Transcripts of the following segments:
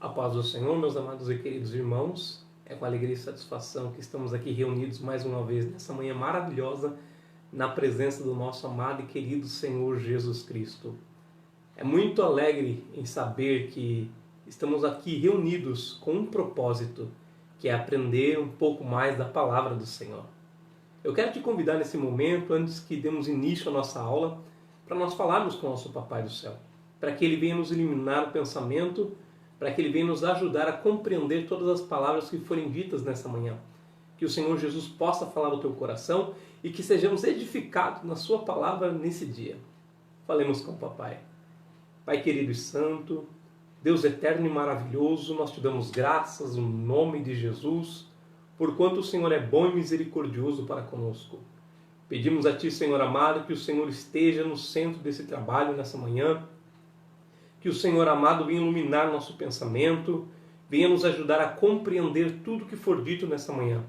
A paz do Senhor, meus amados e queridos irmãos. É com alegria e satisfação que estamos aqui reunidos mais uma vez nessa manhã maravilhosa na presença do nosso amado e querido Senhor Jesus Cristo. É muito alegre em saber que estamos aqui reunidos com um propósito, que é aprender um pouco mais da palavra do Senhor. Eu quero te convidar nesse momento, antes que demos início à nossa aula, para nós falarmos com o nosso Papai do Céu, para que Ele venha nos iluminar o pensamento, para que Ele venha nos ajudar a compreender todas as palavras que forem ditas nessa manhã. Que o Senhor Jesus possa falar no teu coração e que sejamos edificados na sua palavra nesse dia. Falemos com o Papai. Pai querido e santo, Deus eterno e maravilhoso, nós te damos graças no nome de Jesus, porquanto o Senhor é bom e misericordioso para conosco. Pedimos a Ti, Senhor amado, que o Senhor esteja no centro desse trabalho nessa manhã, que o Senhor amado venha iluminar nosso pensamento, venha nos ajudar a compreender tudo que for dito nessa manhã.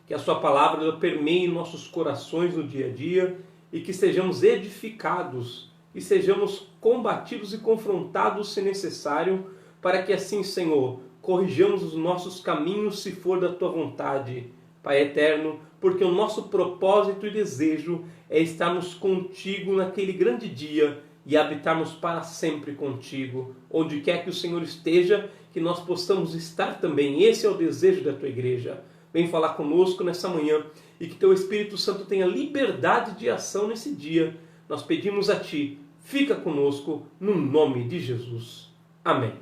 Que a sua palavra permeie nossos corações no dia a dia e que sejamos edificados e sejamos combatidos e confrontados se necessário, para que assim, Senhor, corrijamos os nossos caminhos se for da Tua vontade, Pai eterno, porque o nosso propósito e desejo é estarmos contigo naquele grande dia e habitarmos para sempre contigo. Onde quer que o Senhor esteja, que nós possamos estar também. Esse é o desejo da Tua igreja. Vem falar conosco nessa manhã e que Teu Espírito Santo tenha liberdade de ação nesse dia. Nós pedimos a Ti, fica conosco no nome de Jesus. Amém.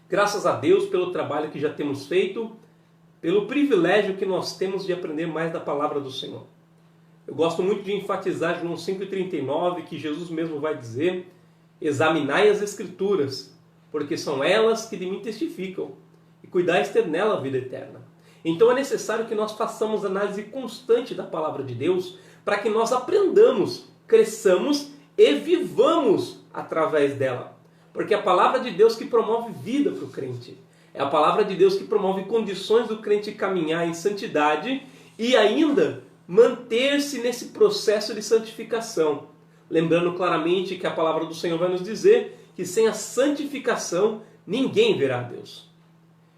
Graças a Deus pelo trabalho que já temos feito, pelo privilégio que nós temos de aprender mais da palavra do Senhor. Eu gosto muito de enfatizar João 5,39, que Jesus mesmo vai dizer: examinai as Escrituras, porque são elas que de mim testificam, e cuidais ter nela a vida eterna. Então é necessário que nós façamos análise constante da palavra de Deus, para que nós aprendamos, cresçamos e vivamos através dela. Porque é a palavra de Deus que promove vida para o crente. É a palavra de Deus que promove condições do crente caminhar em santidade e ainda manter-se nesse processo de santificação. Lembrando claramente que a palavra do Senhor vai nos dizer que sem a santificação ninguém verá a Deus.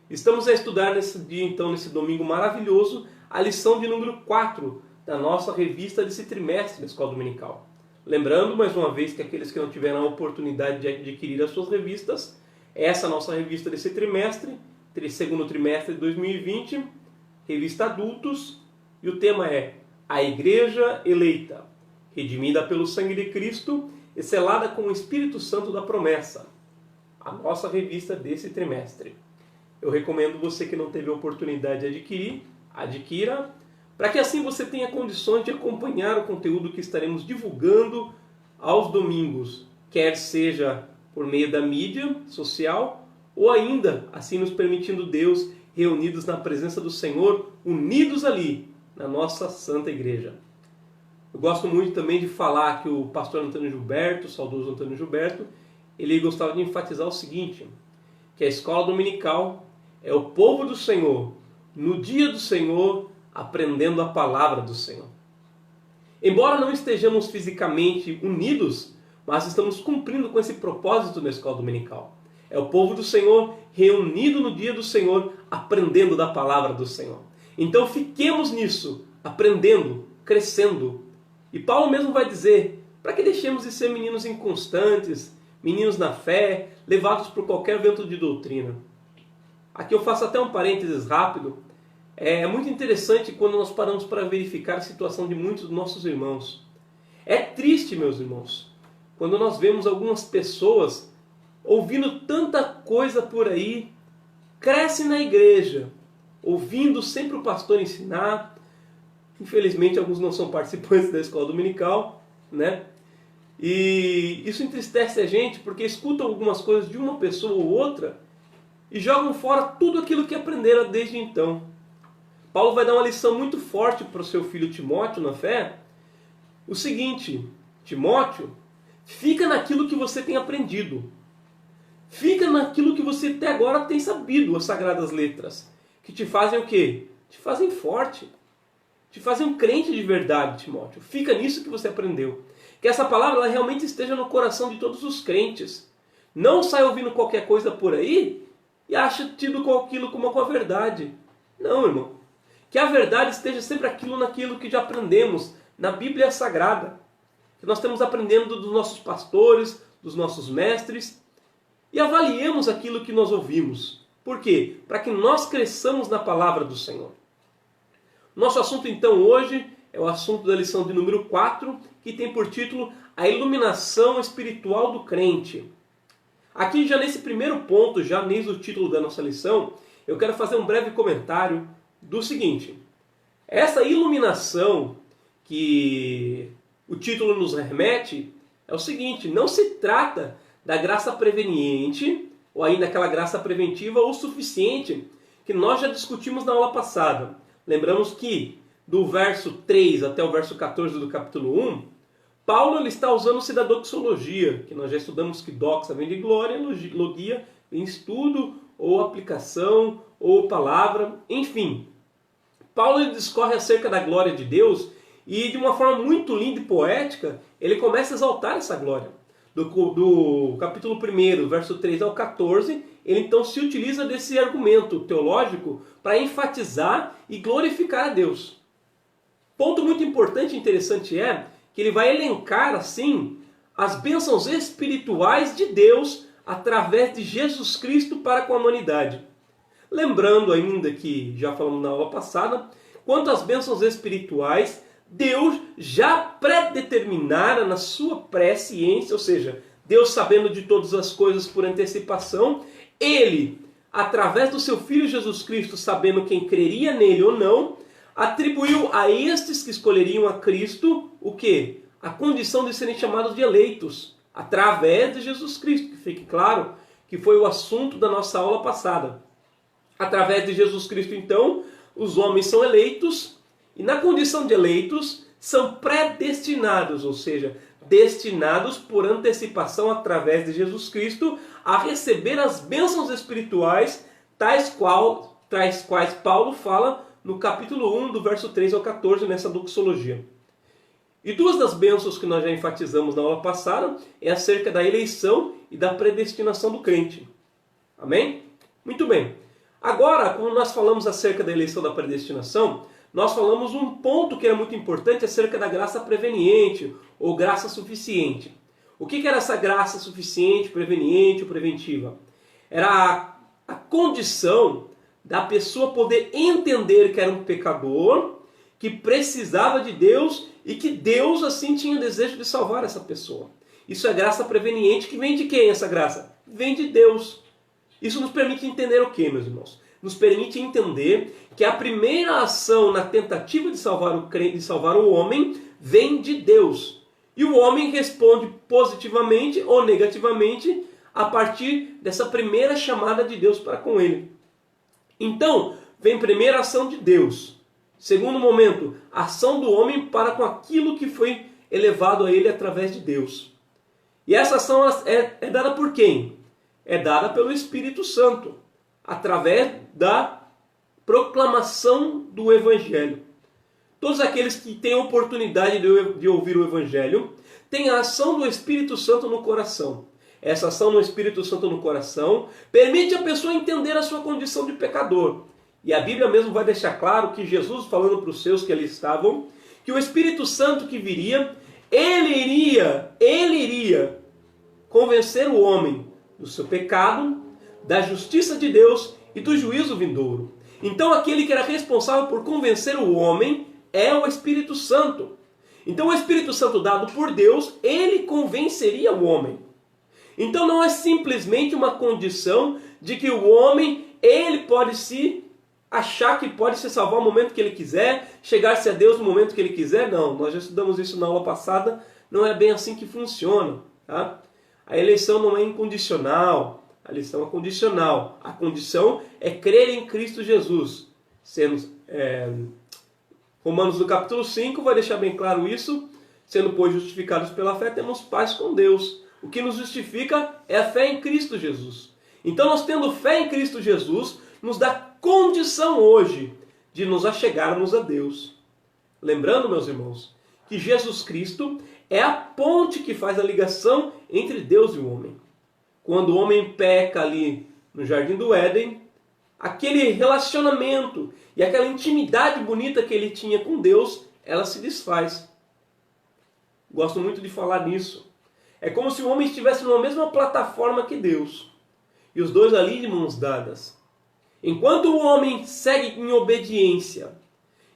Estamos a estudar nesse dia, então, nesse domingo maravilhoso, a lição de número 4 da nossa revista desse trimestre da Escola Dominical. Lembrando, mais uma vez, que aqueles que não tiveram a oportunidade de adquirir as suas revistas, essa é a nossa revista desse trimestre, segundo trimestre de 2020, revista Adultos, e o tema é A Igreja Eleita, redimida pelo sangue de Cristo e selada com o Espírito Santo da promessa. A nossa revista desse trimestre. Eu recomendo você que não teve a oportunidade de adquirir, adquira, para que assim você tenha condições de acompanhar o conteúdo que estaremos divulgando aos domingos, quer seja por meio da mídia social, ou ainda, assim nos permitindo Deus, reunidos na presença do Senhor, unidos ali, na nossa Santa Igreja. Eu gosto muito também de falar que o pastor Antônio Gilberto, o saudoso Antônio Gilberto, ele gostava de enfatizar o seguinte, que a escola dominical é o povo do Senhor, no dia do Senhor, aprendendo a palavra do Senhor. Embora não estejamos fisicamente unidos, mas estamos cumprindo com esse propósito na escola dominical. É o povo do Senhor reunido no dia do Senhor, aprendendo da palavra do Senhor. Então fiquemos nisso, aprendendo, crescendo. E Paulo mesmo vai dizer, para que deixemos de ser meninos inconstantes, meninos na fé, levados por qualquer vento de doutrina. Aqui eu faço até um parênteses rápido. É muito interessante quando nós paramos para verificar a situação de muitos dos nossos irmãos. É triste, meus irmãos, quando nós vemos algumas pessoas ouvindo tanta coisa por aí, cresce na igreja, ouvindo sempre o pastor ensinar. Infelizmente, alguns não são participantes da escola dominical, né? E isso entristece a gente, porque escutam algumas coisas de uma pessoa ou outra e jogam fora tudo aquilo que aprenderam desde então. Paulo vai dar uma lição muito forte para o seu filho Timóteo na fé. O seguinte: Timóteo, fica naquilo que você tem aprendido. Fica naquilo que você até agora tem sabido, as Sagradas Letras. Que te fazem o quê? Te fazem forte. Te fazem um crente de verdade, Timóteo. Fica nisso que você aprendeu. Que essa palavra ela realmente esteja no coração de todos os crentes. Não sai ouvindo qualquer coisa por aí e acha tido com aquilo como a verdade. Não, irmão. Que a verdade esteja sempre naquilo que já aprendemos na Bíblia Sagrada. Que nós estamos aprendendo dos nossos pastores, dos nossos mestres. E avaliemos aquilo que nós ouvimos. Por quê? Para que nós cresçamos na palavra do Senhor. Nosso assunto então hoje é o assunto da lição de número 4, que tem por título A Iluminação Espiritual do Crente. Aqui já nesse primeiro ponto, já nesse o título da nossa lição, eu quero fazer um breve comentário do seguinte. Essa iluminação que o título nos remete é o seguinte: não se trata da graça preveniente, ou ainda aquela graça preventiva ou suficiente, que nós já discutimos na aula passada. Lembramos que do verso 3 até o verso 14 do capítulo 1, Paulo ele está usando-se da doxologia, que nós já estudamos que doxa vem de glória, logia vem estudo, ou aplicação, ou palavra, enfim. Paulo ele discorre acerca da glória de Deus e de uma forma muito linda e poética, ele começa a exaltar essa glória. Do capítulo 1, verso 3 ao 14, ele então se utiliza desse argumento teológico para enfatizar e glorificar a Deus. Ponto muito importante e interessante é que ele vai elencar assim as bênçãos espirituais de Deus através de Jesus Cristo para com a humanidade. Lembrando ainda que já falamos na aula passada, quanto às bênçãos espirituais, Deus já predeterminara na sua presciência, ou seja, Deus sabendo de todas as coisas por antecipação, Ele, através do seu Filho Jesus Cristo, sabendo quem creria nele ou não, atribuiu a estes que escolheriam a Cristo o quê? A condição de serem chamados de eleitos, através de Jesus Cristo, que fique claro que foi o assunto da nossa aula passada. Através de Jesus Cristo, então, os homens são eleitos, e na condição de eleitos, são predestinados, ou seja, destinados por antecipação através de Jesus Cristo a receber as bênçãos espirituais, tais quais Paulo fala no capítulo 1, do verso 3 ao 14, nessa doxologia. E duas das bênçãos que nós já enfatizamos na aula passada é acerca da eleição e da predestinação do crente. Amém? Muito bem. Agora, quando nós falamos acerca da eleição e da predestinação, nós falamos um ponto que era muito importante acerca da graça preveniente ou graça suficiente. O que era essa graça suficiente, preveniente ou preventiva? Era a condição da pessoa poder entender que era um pecador, que precisava de Deus e que Deus assim tinha desejo de salvar essa pessoa. Isso é graça preveniente, que vem de quem essa graça? Vem de Deus. Isso nos permite entender o que, meus irmãos? Nos permite entender que a primeira ação na tentativa de salvar o homem vem de Deus. E o homem responde positivamente ou negativamente a partir dessa primeira chamada de Deus para com ele. Então, vem primeiro a ação de Deus. Segundo momento, a ação do homem para com aquilo que foi elevado a ele através de Deus. E essa ação é dada por quem? É dada pelo Espírito Santo, através da proclamação do Evangelho. Todos aqueles que têm a oportunidade de ouvir o Evangelho têm a ação do Espírito Santo no coração. Essa ação do Espírito Santo no coração permite a pessoa entender a sua condição de pecador. E a Bíblia mesmo vai deixar claro que Jesus, falando para os seus que ali estavam, que o Espírito Santo que viria, ele iria convencer o homem do seu pecado, da justiça de Deus e do juízo vindouro. Então aquele que era responsável por convencer o homem é o Espírito Santo. Então o Espírito Santo dado por Deus, ele convenceria o homem. Então não é simplesmente uma condição de que o homem, ele pode se achar que pode se salvar no momento que ele quiser, chegar-se a Deus no momento que ele quiser. Não, nós já estudamos isso na aula passada, não é bem assim que funciona. Tá? A eleição não é incondicional, a eleição é condicional. A condição é crer em Cristo Jesus. Romanos no capítulo 5 vai deixar bem claro isso. Sendo, pois, justificados pela fé, temos paz com Deus. O que nos justifica é a fé em Cristo Jesus. Então, nós tendo fé em Cristo Jesus, nos dá condição hoje de nos achegarmos a Deus. Lembrando, meus irmãos, que Jesus Cristo é a ponte que faz a ligação entre Deus e o homem. Quando o homem peca ali no Jardim do Éden, aquele relacionamento e aquela intimidade bonita que ele tinha com Deus, ela se desfaz. Gosto muito de falar nisso. É como se o homem estivesse numa mesma plataforma que Deus. E os dois ali de mãos dadas. Enquanto o homem segue em obediência,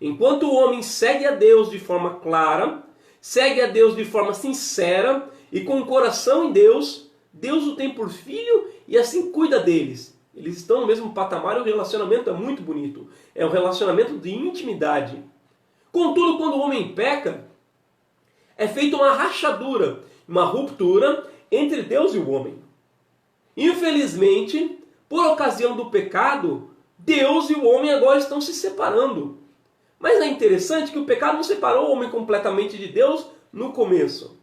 enquanto o homem segue a Deus de forma clara, segue a Deus de forma sincera e com o coração em Deus, Deus o tem por filho e assim cuida deles. Eles estão no mesmo patamar e o relacionamento é muito bonito. É um relacionamento de intimidade. Contudo, quando o homem peca, é feita uma rachadura, uma ruptura entre Deus e o homem. Infelizmente, por ocasião do pecado, Deus e o homem agora estão se separando. Mas é interessante que o pecado não separou o homem completamente de Deus no começo.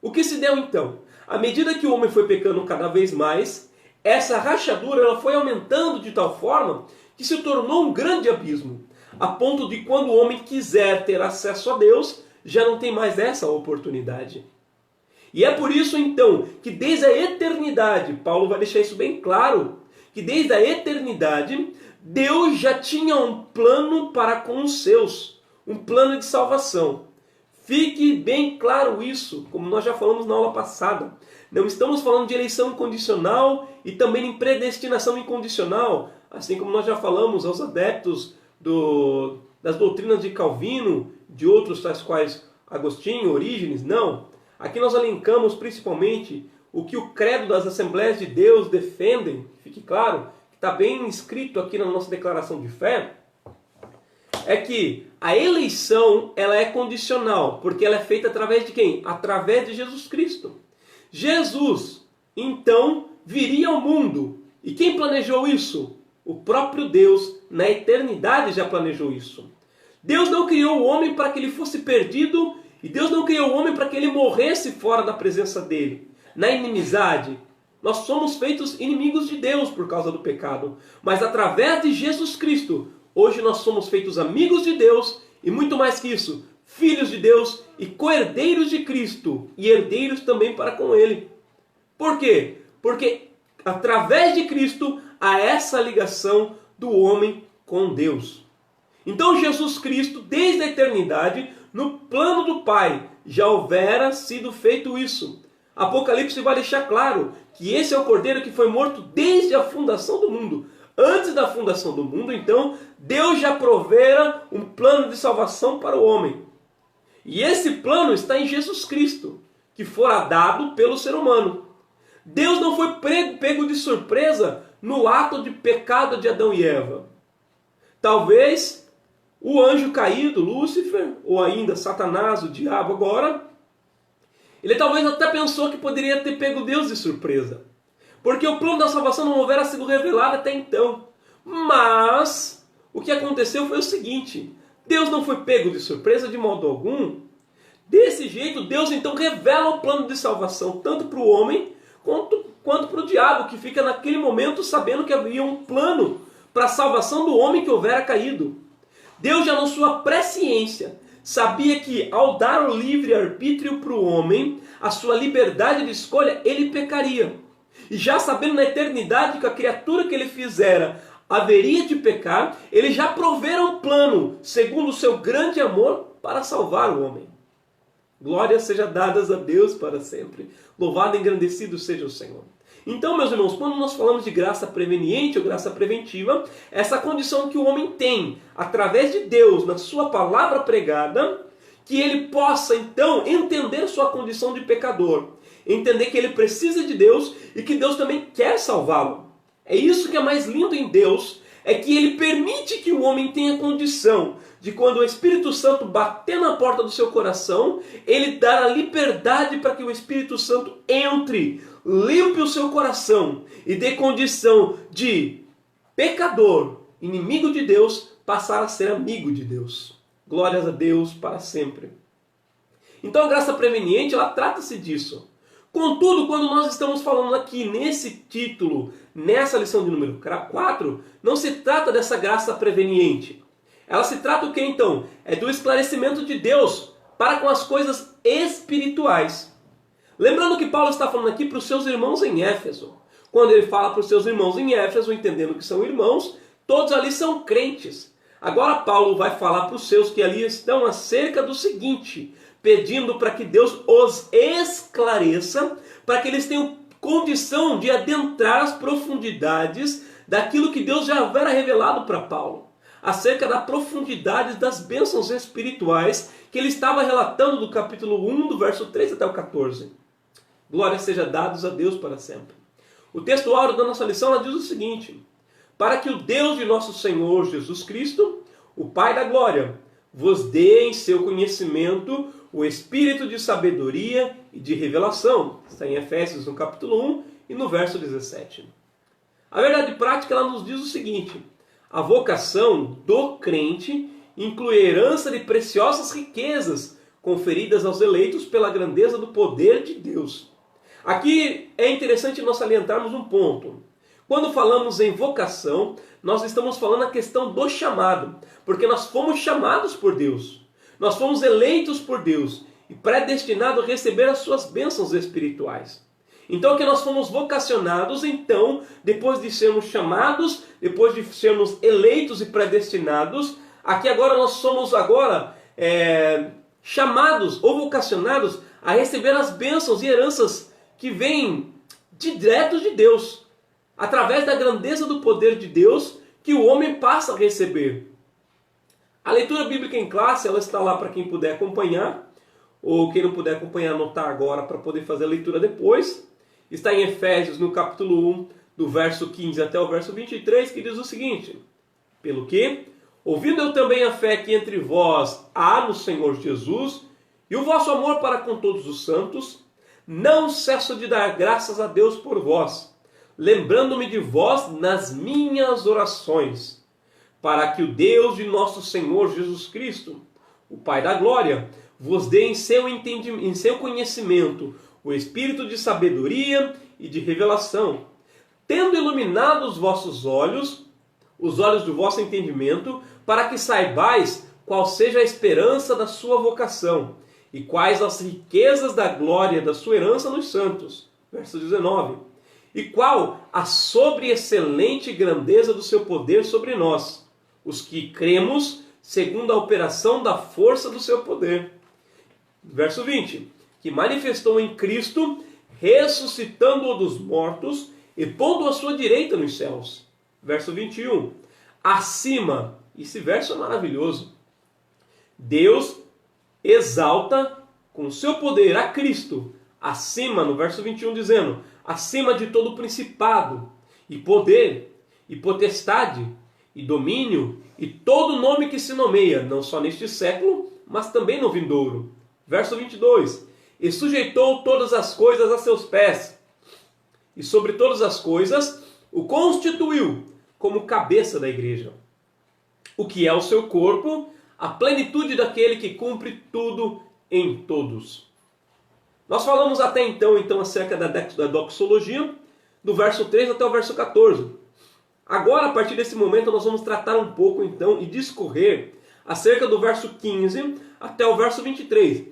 O que se deu então? À medida que o homem foi pecando cada vez mais, essa rachadura ela foi aumentando de tal forma que se tornou um grande abismo, a ponto de quando o homem quiser ter acesso a Deus, já não tem mais essa oportunidade. E é por isso então que desde a eternidade, Paulo vai deixar isso bem claro, que desde a eternidade Deus já tinha um plano para com os seus, um plano de salvação. Fique bem claro isso, como nós já falamos na aula passada. Não estamos falando de eleição incondicional e também em predestinação incondicional, assim como nós já falamos aos adeptos das doutrinas de Calvino, de outros tais quais Agostinho, Orígenes, não. Aqui nós elencamos principalmente o que o credo das Assembleias de Deus defendem, fique claro, que está bem escrito aqui na nossa declaração de fé, é que a eleição ela é condicional, porque ela é feita através de quem? Através de Jesus Cristo. Jesus, então, viria ao mundo. E quem planejou isso? O próprio Deus, na eternidade, já planejou isso. Deus não criou o homem para que ele fosse perdido, e Deus não criou o homem para que ele morresse fora da presença dele, na inimizade. Nós somos feitos inimigos de Deus por causa do pecado. Mas através de Jesus Cristo, hoje nós somos feitos amigos de Deus, e muito mais que isso, filhos de Deus e co-herdeiros de Cristo, e herdeiros também para com Ele. Por quê? Porque através de Cristo há essa ligação do homem com Deus. Então Jesus Cristo, desde a eternidade, no plano do Pai, já houvera sido feito isso. Apocalipse vai deixar claro que esse é o Cordeiro que foi morto desde a fundação do mundo. Antes da fundação do mundo, então, Deus já provera um plano de salvação para o homem. E esse plano está em Jesus Cristo, que fora dado pelo ser humano. Deus não foi pego de surpresa no ato de pecado de Adão e Eva. Talvez o anjo caído, Lúcifer, ou ainda Satanás, o diabo agora, ele talvez até pensou que poderia ter pego Deus de surpresa. Porque o plano da salvação não houvera sido revelado até então. Mas o que aconteceu foi o seguinte: Deus não foi pego de surpresa de modo algum. Desse jeito, Deus então revela o plano de salvação, tanto para o homem quanto para o diabo, que fica naquele momento sabendo que havia um plano para a salvação do homem que houvera caído. Deus já na sua presciência sabia que ao dar o livre-arbítrio para o homem, a sua liberdade de escolha, ele pecaria. E já sabendo na eternidade que a criatura que ele fizera haveria de pecar, ele já provera um plano, segundo o seu grande amor, para salvar o homem. Glórias sejam dadas a Deus para sempre. Louvado e engrandecido seja o Senhor. Então, meus irmãos, quando nós falamos de graça preveniente ou graça preventiva, essa condição que o homem tem, através de Deus, na sua palavra pregada, que ele possa, então, entender sua condição de pecador, entender que ele precisa de Deus e que Deus também quer salvá-lo. É isso que é mais lindo em Deus, é que ele permite que o homem tenha condição de, quando o Espírito Santo bater na porta do seu coração, ele dar a liberdade para que o Espírito Santo entre, limpe o seu coração e dê condição de pecador, inimigo de Deus, passar a ser amigo de Deus. Glórias a Deus para sempre. Então a graça preveniente, ela trata-se disso. Contudo, quando nós estamos falando aqui nesse título, nessa lição de número 4, não se trata dessa graça preveniente. Ela se trata o que então? É do esclarecimento de Deus para com as coisas espirituais. Lembrando que Paulo está falando aqui para os seus irmãos em Éfeso. quando ele fala para os seus irmãos em Éfeso, entendendo que são irmãos, todos ali são crentes. Agora Paulo vai falar para os seus que ali estão acerca do seguinte, pedindo para que Deus os esclareça, para que eles tenham condição de adentrar as profundidades daquilo que Deus já havia revelado para Paulo, acerca da profundidade das bênçãos espirituais que ele estava relatando do capítulo 1, do verso 3 até o 14. Glória seja dados a Deus para sempre. O texto áureo da nossa lição ela diz o seguinte: para que o Deus de nosso Senhor Jesus Cristo, o Pai da glória, vos dê em seu conhecimento o espírito de sabedoria e de revelação. Está em Efésios no capítulo 1 e no verso 17. A verdade prática ela nos diz o seguinte: a vocação do crente inclui a herança de preciosas riquezas conferidas aos eleitos pela grandeza do poder de Deus. Aqui é interessante nós salientarmos um ponto. Quando falamos em vocação, nós estamos falando a questão do chamado, porque nós fomos chamados por Deus. Nós fomos eleitos por Deus e predestinados a receber as suas bênçãos espirituais. Então que nós fomos vocacionados, então, depois de sermos chamados, depois de sermos eleitos e predestinados, aqui agora nós somos chamados ou vocacionados a receber as bênçãos e heranças que vêm direto de Deus, através da grandeza do poder de Deus que o homem passa a receber. A leitura bíblica em classe, ela está lá para quem puder acompanhar, ou quem não puder acompanhar, anotar agora para poder fazer a leitura depois. Está em Efésios, no capítulo 1, do verso 15 até o verso 23, que diz o seguinte: pelo que, ouvindo eu também a fé que entre vós há no Senhor Jesus, e o vosso amor para com todos os santos, não cesso de dar graças a Deus por vós, lembrando-me de vós nas minhas orações, para que o Deus de nosso Senhor Jesus Cristo, o Pai da glória, vos dê em seu conhecimento o espírito de sabedoria e de revelação, tendo iluminado os vossos olhos, os olhos do vosso entendimento, para que saibais qual seja a esperança da sua vocação, e quais as riquezas da glória da sua herança nos santos. Verso 19. E qual a sobreexcelente grandeza do seu poder sobre nós, os que cremos segundo a operação da força do seu poder. Verso 20. Que manifestou em Cristo, ressuscitando-o dos mortos e pondo-o à sua direita nos céus. Verso 21. Acima, esse verso é maravilhoso, Deus exalta com o seu poder a Cristo, acima, no verso 21 dizendo, acima de todo principado, e poder, e potestade, e domínio, e todo nome que se nomeia, não só neste século, mas também no vindouro. Verso 22, e sujeitou todas as coisas a seus pés, e sobre todas as coisas o constituiu como cabeça da igreja, o que é o seu corpo, a plenitude daquele que cumpre tudo em todos. Nós falamos até então acerca da doxologia, do verso 3 até o verso 14. Agora, a partir desse momento, nós vamos tratar um pouco então e discorrer acerca do verso 15 até o verso 23.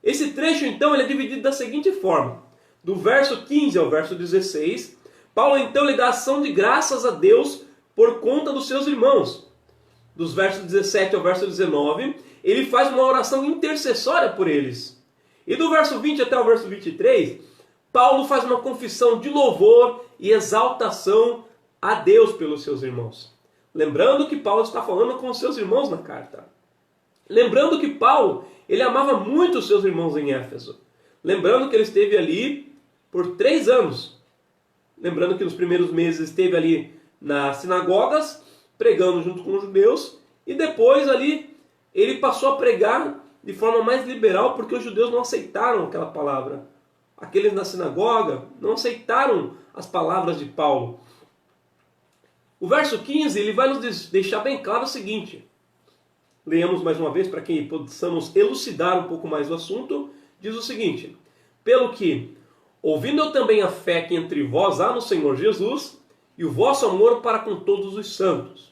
Esse trecho então ele é dividido da seguinte forma: do verso 15 ao verso 16, Paulo então lhe dá ação de graças a Deus por conta dos seus irmãos. Dos versos 17 ao verso 19, ele faz uma oração intercessória por eles. E do verso 20 até o verso 23, Paulo faz uma confissão de louvor e exaltação a Deus pelos seus irmãos. Lembrando que Paulo está falando com os seus irmãos na carta. Lembrando que Paulo, ele amava muito os seus irmãos em Éfeso. Lembrando que ele esteve ali por 3 anos. Lembrando que nos primeiros meses esteve ali nas sinagogas, pregando junto com os judeus, e depois ali ele passou a pregar de forma mais liberal, porque os judeus não aceitaram aquela palavra. Aqueles na sinagoga não aceitaram as palavras de Paulo. O verso 15 ele vai nos deixar bem claro o seguinte. Leamos mais uma vez para que possamos elucidar um pouco mais o assunto. Diz o seguinte: pelo que, ouvindo eu também a fé que entre vós há no Senhor Jesus, e o vosso amor para com todos os santos.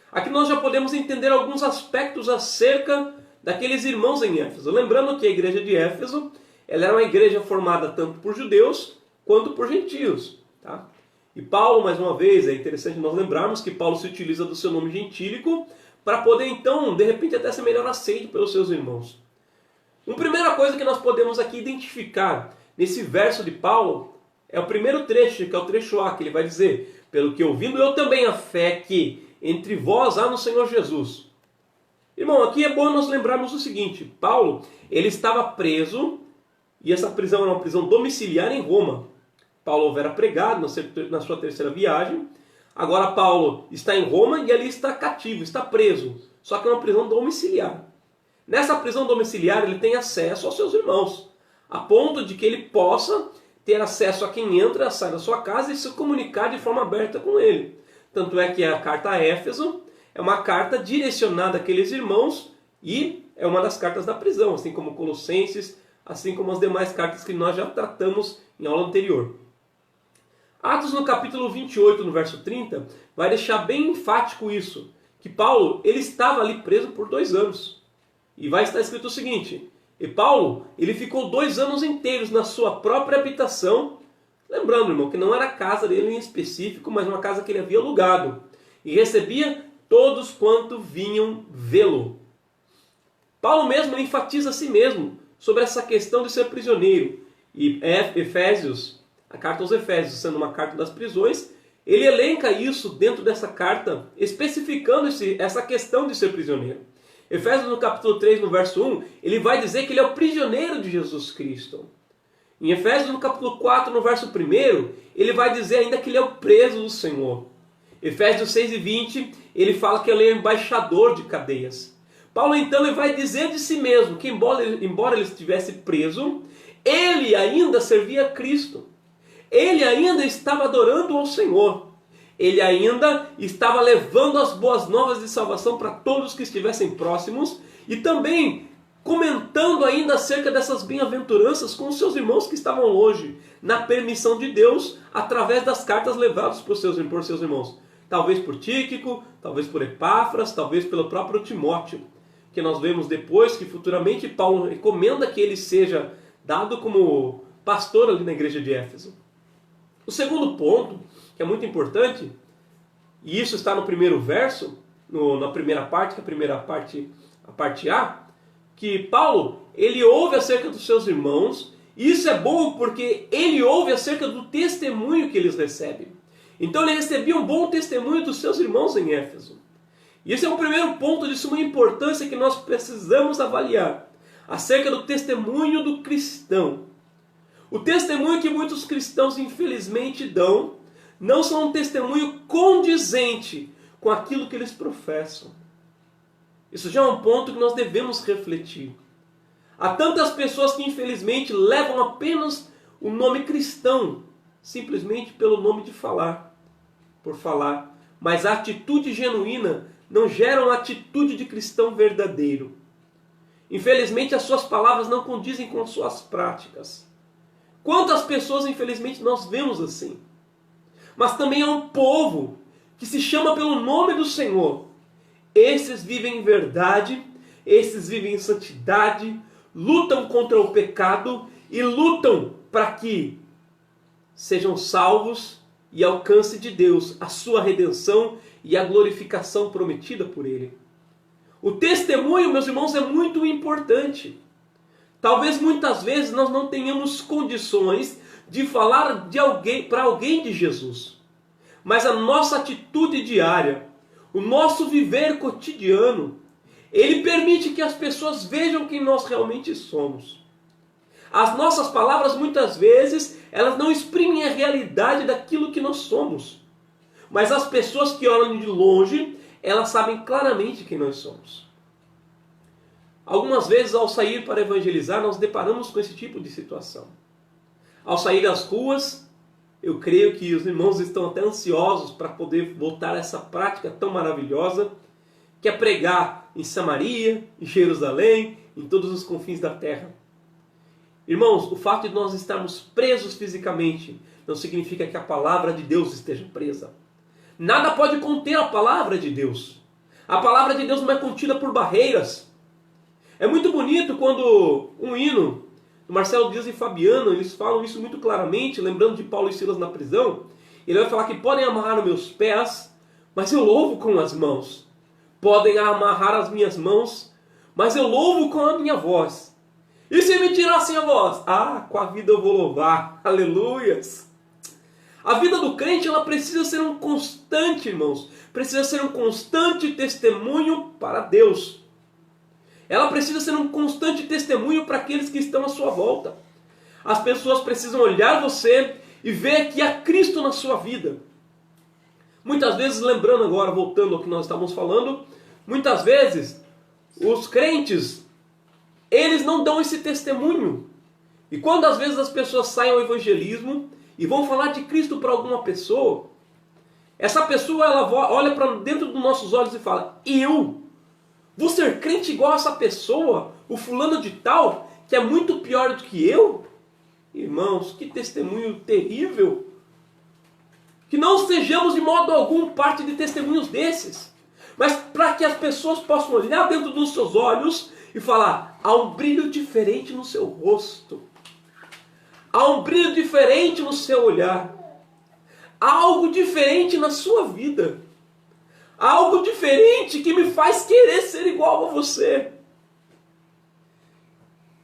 Aqui nós já podemos entender alguns aspectos acerca daqueles irmãos em Éfeso. Lembrando que a igreja de Éfeso ela era uma igreja formada tanto por judeus quanto por gentios. Tá? E Paulo, mais uma vez, é interessante nós lembrarmos que Paulo se utiliza do seu nome gentílico para poder, então, de repente, até ser melhor aceito pelos seus irmãos. Uma primeira coisa que nós podemos aqui identificar nesse verso de Paulo é o primeiro trecho, que é o trecho A, que ele vai dizer: pelo que ouvindo eu também a fé que entre vós há no Senhor Jesus. Irmão, aqui é bom nós lembrarmos o seguinte: Paulo, ele estava preso, e essa prisão era uma prisão domiciliar em Roma. Paulo houvera pregado na sua terceira viagem. Agora Paulo está em Roma e ali está cativo, está preso. Só que é uma prisão domiciliar. Nessa prisão domiciliar ele tem acesso aos seus irmãos, a ponto de que ele possa ter acesso a quem entra, sai da sua casa e se comunicar de forma aberta com ele. Tanto é que a carta a Éfeso é uma carta direcionada àqueles irmãos e é uma das cartas da prisão, assim como Colossenses, assim como as demais cartas que nós já tratamos em aula anterior. Atos no capítulo 28, no verso 30, vai deixar bem enfático isso, que Paulo ele estava ali preso por 2 anos. E vai estar escrito o seguinte: e Paulo ele ficou 2 anos inteiros na sua própria habitação, lembrando, irmão, que não era a casa dele em específico, mas uma casa que ele havia alugado, e recebia todos quanto vinham vê-lo. Paulo mesmo enfatiza a si mesmo sobre essa questão de ser prisioneiro. E Efésios, a carta aos Efésios, sendo uma carta das prisões, ele elenca isso dentro dessa carta, especificando essa questão de ser prisioneiro. Efésios no capítulo 3, no verso 1, ele vai dizer que ele é o prisioneiro de Jesus Cristo. Em Efésios no capítulo 4, no verso 1, ele vai dizer ainda que ele é o preso do Senhor. Efésios 6 e 20, ele fala que ele é embaixador de cadeias. Paulo então ele vai dizer de si mesmo que embora ele estivesse preso, ele ainda servia a Cristo. Ele ainda estava adorando ao Senhor. Ele ainda estava levando as boas novas de salvação para todos que estivessem próximos e também comentando ainda acerca dessas bem-aventuranças com os seus irmãos que estavam longe, na permissão de Deus, através das cartas levadas por seus irmãos. Talvez por Tíquico, talvez por Epáfras, talvez pelo próprio Timóteo, que nós vemos depois que futuramente Paulo recomenda que ele seja dado como pastor ali na igreja de Éfeso. O segundo ponto, que é muito importante, e isso está no primeiro verso, na primeira parte, que é a parte A, que Paulo, ele ouve acerca dos seus irmãos, e isso é bom porque ele ouve acerca do testemunho que eles recebem. Então ele recebia um bom testemunho dos seus irmãos em Éfeso. E esse é um primeiro ponto de suma importância que nós precisamos avaliar, acerca do testemunho do cristão. O testemunho que muitos cristãos infelizmente dão não são um testemunho condizente com aquilo que eles professam. Isso já é um ponto que nós devemos refletir. Há tantas pessoas que infelizmente levam apenas o nome cristão, simplesmente pelo nome de falar, por falar. Mas a atitude genuína não gera uma atitude de cristão verdadeiro. Infelizmente as suas palavras não condizem com as suas práticas. Quantas pessoas, infelizmente, nós vemos assim? Mas também há um povo que se chama pelo nome do Senhor. Esses vivem em verdade, esses vivem em santidade, lutam contra o pecado e lutam para que sejam salvos e alcancem de Deus a sua redenção e a glorificação prometida por Ele. O testemunho, meus irmãos, é muito importante. Talvez muitas vezes nós não tenhamos condições de falar para alguém de Jesus. Mas a nossa atitude diária, o nosso viver cotidiano, ele permite que as pessoas vejam quem nós realmente somos. As nossas palavras muitas vezes, elas não exprimem a realidade daquilo que nós somos. Mas as pessoas que olham de longe, elas sabem claramente quem nós somos. Algumas vezes, ao sair para evangelizar, nós deparamos com esse tipo de situação. Ao sair das ruas, eu creio que os irmãos estão até ansiosos para poder voltar a essa prática tão maravilhosa, que é pregar em Samaria, em Jerusalém, em todos os confins da terra. Irmãos, o fato de nós estarmos presos fisicamente não significa que a palavra de Deus esteja presa. Nada pode conter a palavra de Deus. A palavra de Deus não é contida por barreiras. É muito bonito quando um hino, O Marcelo Dias e Fabiano, eles falam isso muito claramente, lembrando de Paulo e Silas na prisão. Ele vai falar que podem amarrar os meus pés, mas eu louvo com as mãos. Podem amarrar as minhas mãos, mas eu louvo com a minha voz. E se me tirassem a voz? Ah, com a vida eu vou louvar. Aleluias! A vida do crente, ela precisa ser um constante, irmãos. Precisa ser um constante testemunho para Deus. Ela precisa ser um constante testemunho para aqueles que estão à sua volta. As pessoas precisam olhar você e ver que há Cristo na sua vida. Muitas vezes, lembrando agora, voltando ao que nós estávamos falando, muitas vezes os crentes, eles não dão esse testemunho. E quando às vezes as pessoas saem ao evangelismo e vão falar de Cristo para alguma pessoa, essa pessoa ela olha para dentro dos nossos olhos e fala: eu vou ser crente igual a essa pessoa, o fulano de tal, que é muito pior do que eu? Irmãos, que testemunho terrível! Que não sejamos de modo algum parte de testemunhos desses, mas para que as pessoas possam olhar dentro dos seus olhos e falar: há um brilho diferente no seu rosto, há um brilho diferente no seu olhar, há algo diferente na sua vida, há algo diferente que me faz querer ser igual a você.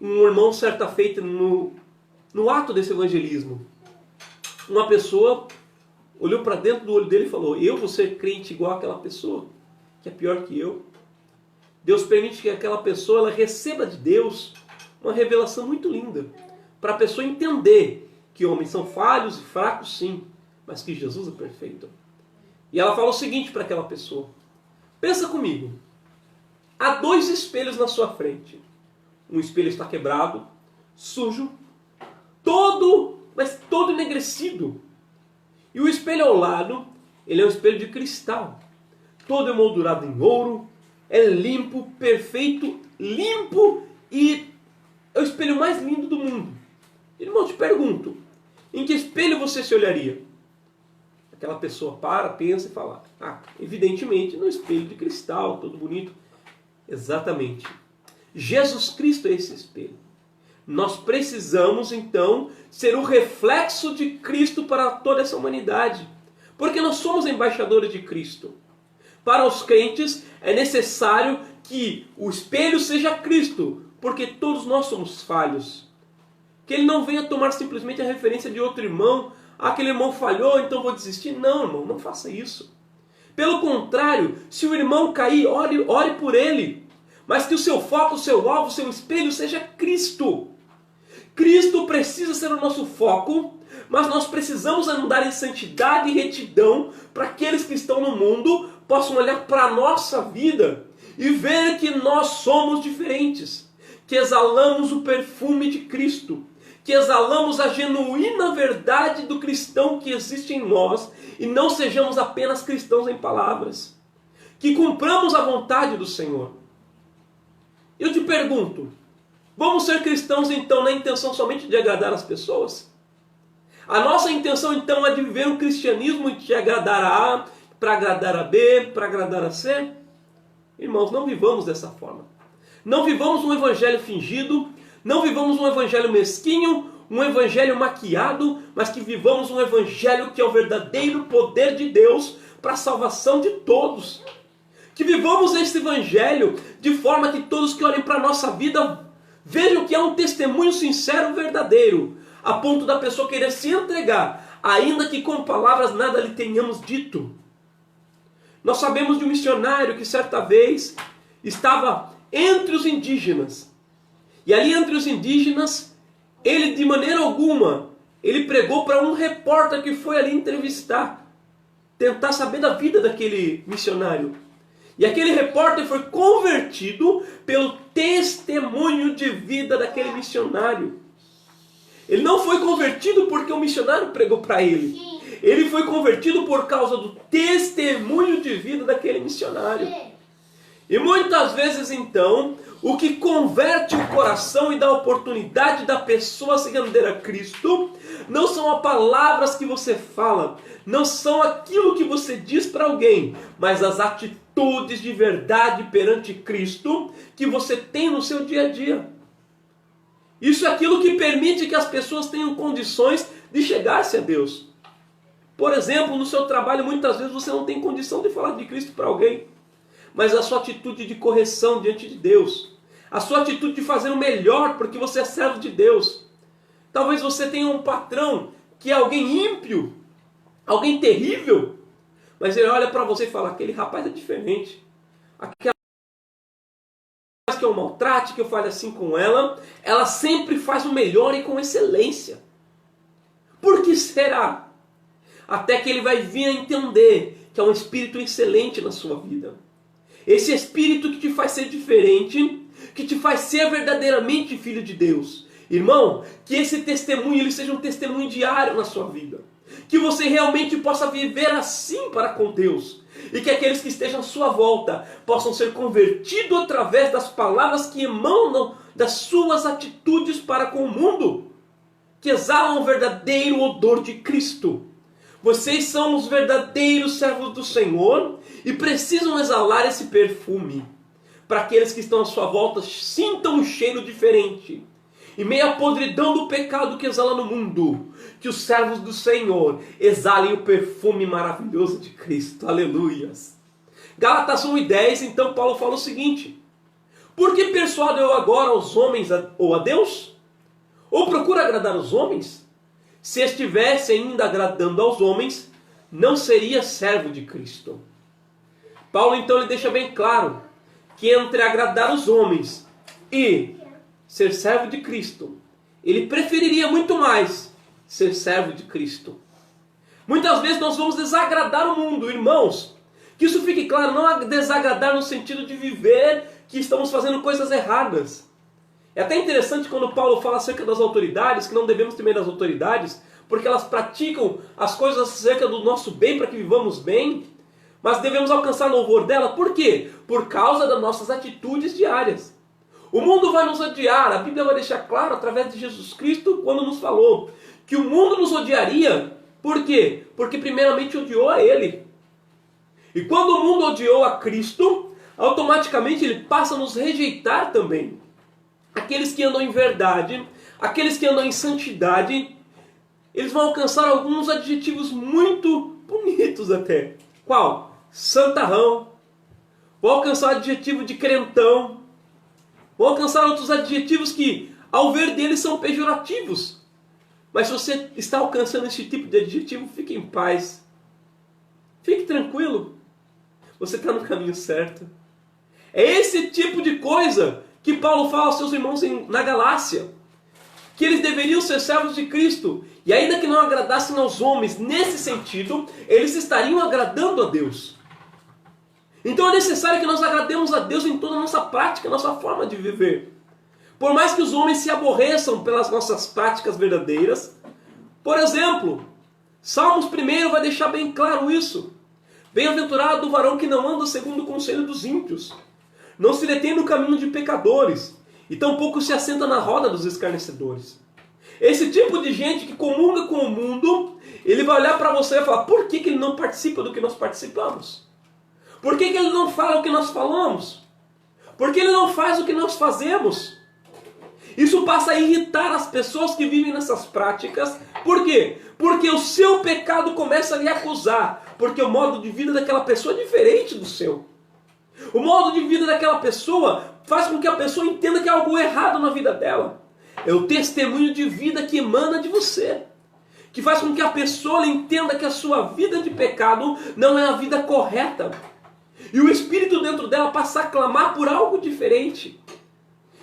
Um irmão, certa feita, no ato desse evangelismo, uma pessoa olhou para dentro do olho dele e falou: eu vou ser crente igual àquela pessoa, que é pior que eu. Deus permite que aquela pessoa ela receba de Deus uma revelação muito linda, para a pessoa entender que homens são falhos e fracos sim, mas que Jesus é perfeito. E ela fala o seguinte para aquela pessoa: pensa comigo, há 2 espelhos na sua frente. Um espelho está quebrado, sujo, mas todo enegrecido. E o espelho ao lado, ele é um espelho de cristal, todo emoldurado em ouro, é limpo, perfeito, limpo e é o espelho mais lindo do mundo. Irmão, eu te pergunto, em que espelho você se olharia? Aquela pessoa para, pensa e fala: evidentemente no espelho de cristal, todo bonito. Exatamente. Jesus Cristo é esse espelho. Nós precisamos, então, ser o reflexo de Cristo para toda essa humanidade. Porque nós somos embaixadores de Cristo. Para os crentes, é necessário que o espelho seja Cristo, porque todos nós somos falhos. Que ele não venha tomar simplesmente a referência de outro irmão. Aquele irmão falhou, então vou desistir. Não, irmão, não faça isso. Pelo contrário, se o irmão cair, ore por ele. Mas que o seu foco, o seu alvo, o seu espelho seja Cristo. Cristo precisa ser o nosso foco, mas nós precisamos andar em santidade e retidão para aqueles que estão no mundo possam olhar para a nossa vida e ver que nós somos diferentes, que exalamos o perfume de Cristo, que exalamos a genuína verdade do cristão que existe em nós e não sejamos apenas cristãos em palavras, que cumpramos a vontade do Senhor. Eu te pergunto, vamos ser cristãos então na intenção somente de agradar as pessoas? A nossa intenção então é de viver um cristianismo de agradar a A, para agradar a B, para agradar a C? Irmãos, não vivamos dessa forma. Não vivamos um evangelho fingido, não vivamos um evangelho mesquinho, um evangelho maquiado, mas que vivamos um evangelho que é o verdadeiro poder de Deus para a salvação de todos. Que vivamos esse evangelho de forma que todos que olhem para a nossa vida vejam que é um testemunho sincero e verdadeiro, a ponto da pessoa querer se entregar, ainda que com palavras nada lhe tenhamos dito. Nós sabemos de um missionário que certa vez estava entre os indígenas. E ali entre os indígenas, ele de maneira alguma, ele pregou para um repórter que foi ali entrevistar, tentar saber da vida daquele missionário. E aquele repórter foi convertido pelo testemunho de vida daquele missionário. Ele não foi convertido porque o missionário pregou para ele. Ele foi convertido por causa do testemunho de vida daquele missionário. E muitas vezes então, o que converte o coração e dá oportunidade da pessoa se render a Cristo, não são as palavras que você fala, não são aquilo que você diz para alguém, mas as atitudes de verdade perante Cristo que você tem no seu dia a dia. Isso é aquilo que permite que as pessoas tenham condições de chegar-se a Deus. Por exemplo, no seu trabalho, muitas vezes você não tem condição de falar de Cristo para alguém. Mas a sua atitude de correção diante de Deus, a sua atitude de fazer o melhor porque você é servo de Deus. Talvez você tenha um patrão que é alguém ímpio, alguém terrível, mas ele olha para você e fala, aquele rapaz é diferente. Aquela que eu maltrate, que eu fale assim com ela sempre faz o melhor e com excelência. Por que será? Até que ele vai vir a entender que é um espírito excelente na sua vida. Esse espírito que te faz ser diferente, que te faz ser verdadeiramente filho de Deus. Irmão, que esse testemunho ele seja um testemunho diário na sua vida. Que você realmente possa viver assim para com Deus. E que aqueles que estejam à sua volta possam ser convertidos através das palavras que emanam das suas atitudes para com o mundo. Que exalam o verdadeiro odor de Cristo. Vocês são os verdadeiros servos do Senhor e precisam exalar esse perfume. Para aqueles que estão à sua volta sintam um cheiro diferente. Em meio à podridão do pecado que exala no mundo, que os servos do Senhor exalem o perfume maravilhoso de Cristo. Aleluias. Gálatas 1:10, então Paulo fala o seguinte: por que persuado eu agora aos homens ou a Deus? Ou procuro agradar os homens? Se estivesse ainda agradando aos homens, não seria servo de Cristo. Paulo então ele deixa bem claro que entre agradar os homens e ser servo de Cristo, ele preferiria muito mais ser servo de Cristo. Muitas vezes nós vamos desagradar o mundo, irmãos. Que isso fique claro, não é desagradar no sentido de viver que estamos fazendo coisas erradas. É até interessante quando Paulo fala acerca das autoridades, que não devemos temer as autoridades, porque elas praticam as coisas acerca do nosso bem para que vivamos bem, mas devemos alcançar louvor dela. Por quê? Por causa das nossas atitudes diárias. O mundo vai nos odiar, a Bíblia vai deixar claro através de Jesus Cristo quando nos falou que o mundo nos odiaria. Por quê? Porque primeiramente odiou a Ele. E quando o mundo odiou a Cristo, automaticamente ele passa a nos rejeitar também. Aqueles que andam em verdade, aqueles que andam em santidade, eles vão alcançar alguns adjetivos muito bonitos até. Qual? Santarrão. Vão alcançar o adjetivo de crentão. Vão alcançar outros adjetivos que, ao ver deles, são pejorativos. Mas se você está alcançando esse tipo de adjetivo, fique em paz. Fique tranquilo. Você está no caminho certo. É esse tipo de coisa que Paulo fala aos seus irmãos na Galácia. Que eles deveriam ser servos de Cristo. E ainda que não agradassem aos homens nesse sentido, eles estariam agradando a Deus. Então é necessário que nós agrademos a Deus em toda a nossa prática, nossa forma de viver. Por mais que os homens se aborreçam pelas nossas práticas verdadeiras. Por exemplo, Salmos 1 vai deixar bem claro isso. Bem-aventurado o varão que não anda segundo o conselho dos ímpios, não se detém no caminho de pecadores, e tampouco se assenta na roda dos escarnecedores. Esse tipo de gente que comunga com o mundo, ele vai olhar para você e falar, por que ele não participa do que nós participamos? Por que ele não fala o que nós falamos? Por que ele não faz o que nós fazemos? Isso passa a irritar as pessoas que vivem nessas práticas. Por quê? Porque o seu pecado começa a lhe acusar. Porque o modo de vida daquela pessoa é diferente do seu. O modo de vida daquela pessoa faz com que a pessoa entenda que há algo errado na vida dela. É o testemunho de vida que emana de você. Que faz com que a pessoa entenda que a sua vida de pecado não é a vida correta. E o Espírito dentro dela passa a clamar por algo diferente.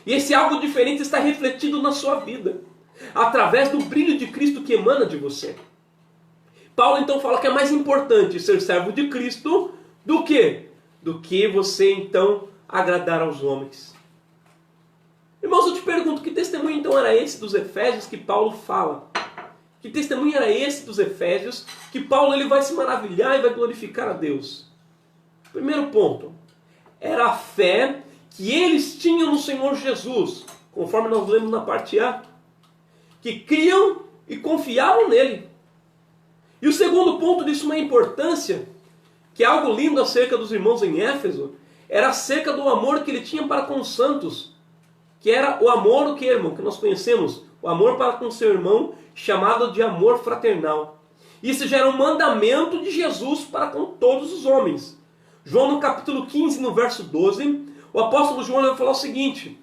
E esse algo diferente está refletido na sua vida, através do brilho de Cristo que emana de você. Paulo então fala que é mais importante ser servo de Cristo do que você então agradar aos homens. Irmãos, eu te pergunto, que testemunho então era esse dos Efésios que Paulo fala? Que testemunho era esse dos Efésios que Paulo ele vai se maravilhar e vai glorificar a Deus? Primeiro ponto, era a fé que eles tinham no Senhor Jesus, conforme nós lemos na parte A, que criam e confiavam nele. E o segundo ponto de suma importância, que é algo lindo acerca dos irmãos em Éfeso, era acerca do amor que ele tinha para com os santos, que era o amor, o que, irmão? Que nós conhecemos, o amor para com seu irmão, chamado de amor fraternal. Isso já era um mandamento de Jesus para com todos os homens. João no capítulo 15, no verso 12, o apóstolo João vai falar o seguinte,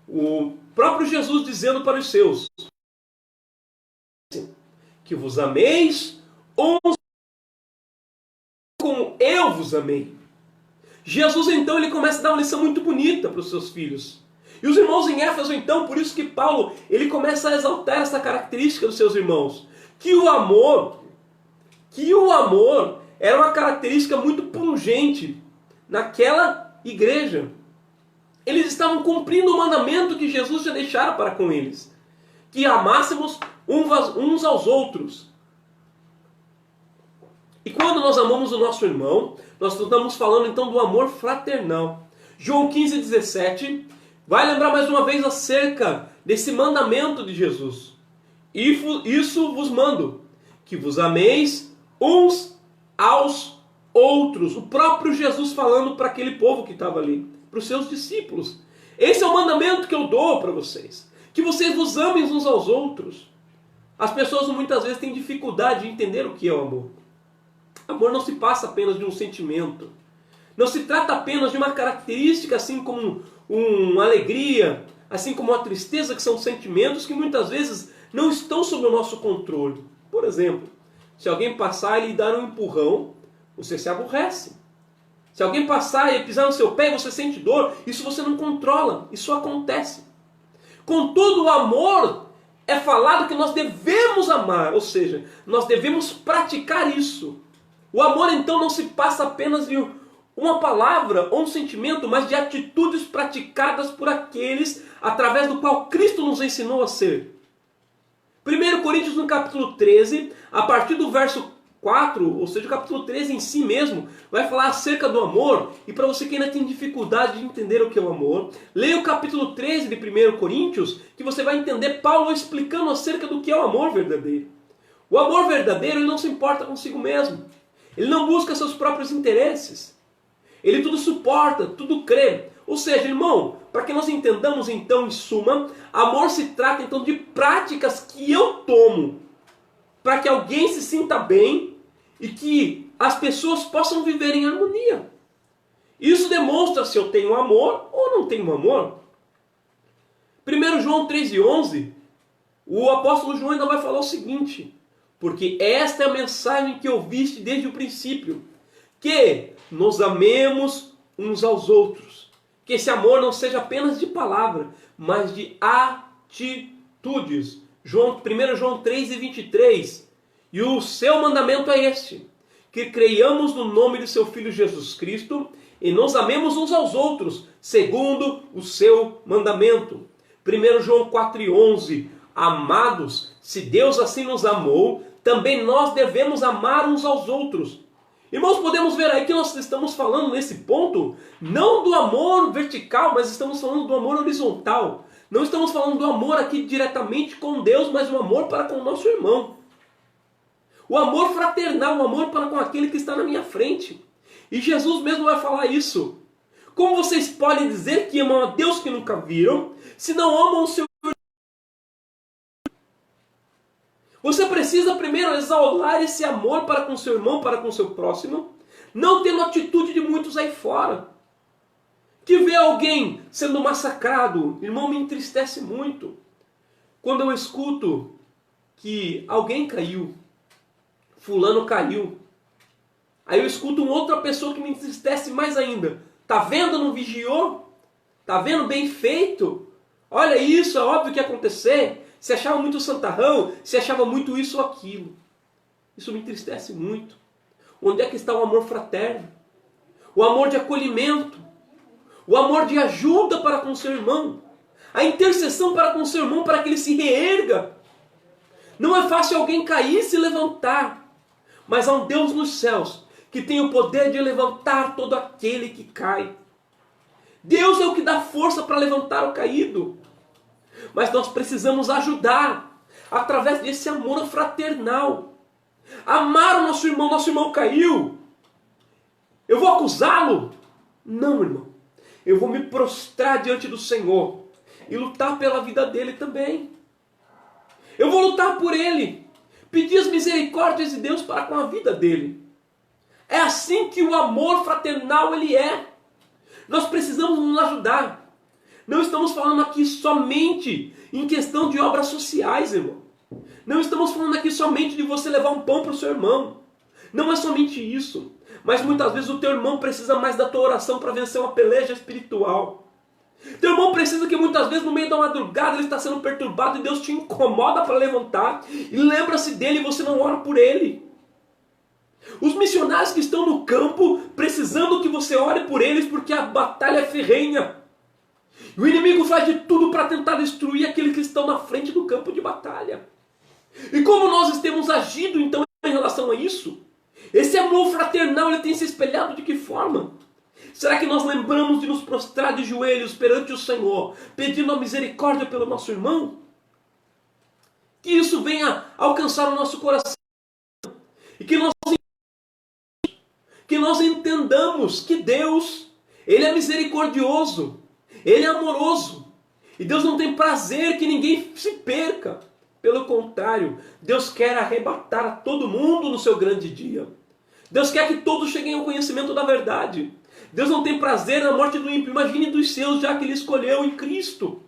o próprio Jesus dizendo para os seus, que vos ameis uns como eu vos amei. Jesus então ele começa a dar uma lição muito bonita para os seus filhos. E os irmãos em Éfeso então, por isso que Paulo ele começa a exaltar essa característica dos seus irmãos, que o amor era uma característica muito pungente naquela igreja. Eles estavam cumprindo o mandamento que Jesus já deixara para com eles, que amássemos uns aos outros. E quando nós amamos o nosso irmão, nós estamos falando então do amor fraternal. João 15:17 vai lembrar mais uma vez acerca desse mandamento de Jesus. Isso vos mando, que vos ameis uns aos outros. O próprio Jesus falando para aquele povo que estava ali, para os seus discípulos. Esse é o mandamento que eu dou para vocês, que vocês vos amem uns aos outros. As pessoas muitas vezes têm dificuldade de entender o que é o amor. Amor não se passa apenas de um sentimento. Não se trata apenas de uma característica, assim como uma alegria, assim como uma tristeza, que são sentimentos que muitas vezes não estão sob o nosso controle. Por exemplo, se alguém passar e lhe dar um empurrão, você se aborrece. Se alguém passar e pisar no seu pé e você sente dor, isso você não controla, isso acontece. Contudo, o amor é falado que nós devemos amar, ou seja, nós devemos praticar isso. O amor então não se passa apenas de uma palavra ou um sentimento, mas de atitudes praticadas por aqueles através do qual Cristo nos ensinou a ser. 1 Coríntios no capítulo 13, a partir do verso 4, ou seja, o capítulo 13 em si mesmo, vai falar acerca do amor. E para você que ainda tem dificuldade de entender o que é o amor, leia o capítulo 13 de 1 Coríntios, que você vai entender Paulo explicando acerca do que é o amor verdadeiro. O amor verdadeiro ele não se importa consigo mesmo. Ele não busca seus próprios interesses. Ele tudo suporta, tudo crê. Ou seja, irmão, para que nós entendamos então em suma, amor se trata então de práticas que eu tomo para que alguém se sinta bem e que as pessoas possam viver em harmonia. Isso demonstra se eu tenho amor ou não tenho amor. 1 João 3:11, o apóstolo João ainda vai falar o seguinte: porque esta é a mensagem que ouviste desde o princípio, que nos amemos uns aos outros. Que esse amor não seja apenas de palavra, mas de atitudes. 1 João 3:23. E o seu mandamento é este: que creiamos no nome de seu Filho Jesus Cristo e nos amemos uns aos outros, segundo o seu mandamento. 1 João 4:11. Amados, se Deus assim nos amou, também nós devemos amar uns aos outros. Irmãos, podemos ver aí que nós estamos falando nesse ponto, não do amor vertical, mas estamos falando do amor horizontal. Não estamos falando do amor aqui diretamente com Deus, mas do amor para com o nosso irmão. O amor fraternal, o amor para com aquele que está na minha frente. E Jesus mesmo vai falar isso. Como vocês podem dizer que amam a Deus que nunca viram, se não amam o seu irmão? Você precisa primeiro exalar esse amor para com seu irmão, para com seu próximo, não tendo a atitude de muitos aí fora. Que vê alguém sendo massacrado, irmão, me entristece muito. Quando eu escuto que alguém caiu, fulano caiu, aí eu escuto uma outra pessoa que me entristece mais ainda. Tá vendo, não vigiou? Tá vendo, bem feito? Olha isso, é óbvio que ia acontecer. Se achava muito santarrão, se achava muito isso ou aquilo. Isso me entristece muito. Onde é que está o amor fraterno? O amor de acolhimento? O amor de ajuda para com seu irmão? A intercessão para com seu irmão para que ele se reerga? Não é fácil alguém cair e se levantar. Mas há um Deus nos céus que tem o poder de levantar todo aquele que cai. Deus é o que dá força para levantar o caído. Mas nós precisamos ajudar através desse amor fraternal. Amar o nosso irmão caiu. Eu vou acusá-lo? Não, irmão. Eu vou me prostrar diante do Senhor. e lutar pela vida dele também. Eu vou lutar por ele, pedir as misericórdias de Deus para com a vida dele. É assim que o amor fraternal ele é. Nós precisamos nos ajudar. Não estamos falando aqui somente em questão de obras sociais, irmão. Não estamos falando aqui somente de você levar um pão para o seu irmão. Não é somente isso. Mas muitas vezes o teu irmão precisa mais da tua oração para vencer uma peleja espiritual. Teu irmão precisa que muitas vezes no meio da madrugada ele está sendo perturbado e Deus te incomoda para levantar. E lembra-se dele e você não ora por ele. Os missionários que estão no campo precisando que você ore por eles porque a batalha é ferrenha. O inimigo faz de tudo para tentar destruir aqueles que estão na frente do campo de batalha. E como nós temos agido então em relação a isso? Esse amor fraternal ele tem se espelhado de que forma? Será que nós lembramos de nos prostrar de joelhos perante o Senhor, pedindo a misericórdia pelo nosso irmão? Que isso venha alcançar o nosso coração. E que nós entendamos que Deus, Ele é misericordioso, Ele é amoroso. E Deus não tem prazer que ninguém se perca. Pelo contrário, Deus quer arrebatar a todo mundo no seu grande dia. Deus quer que todos cheguem ao conhecimento da verdade. Deus não tem prazer na morte do ímpio. Imagine dos seus, já que Ele escolheu em Cristo.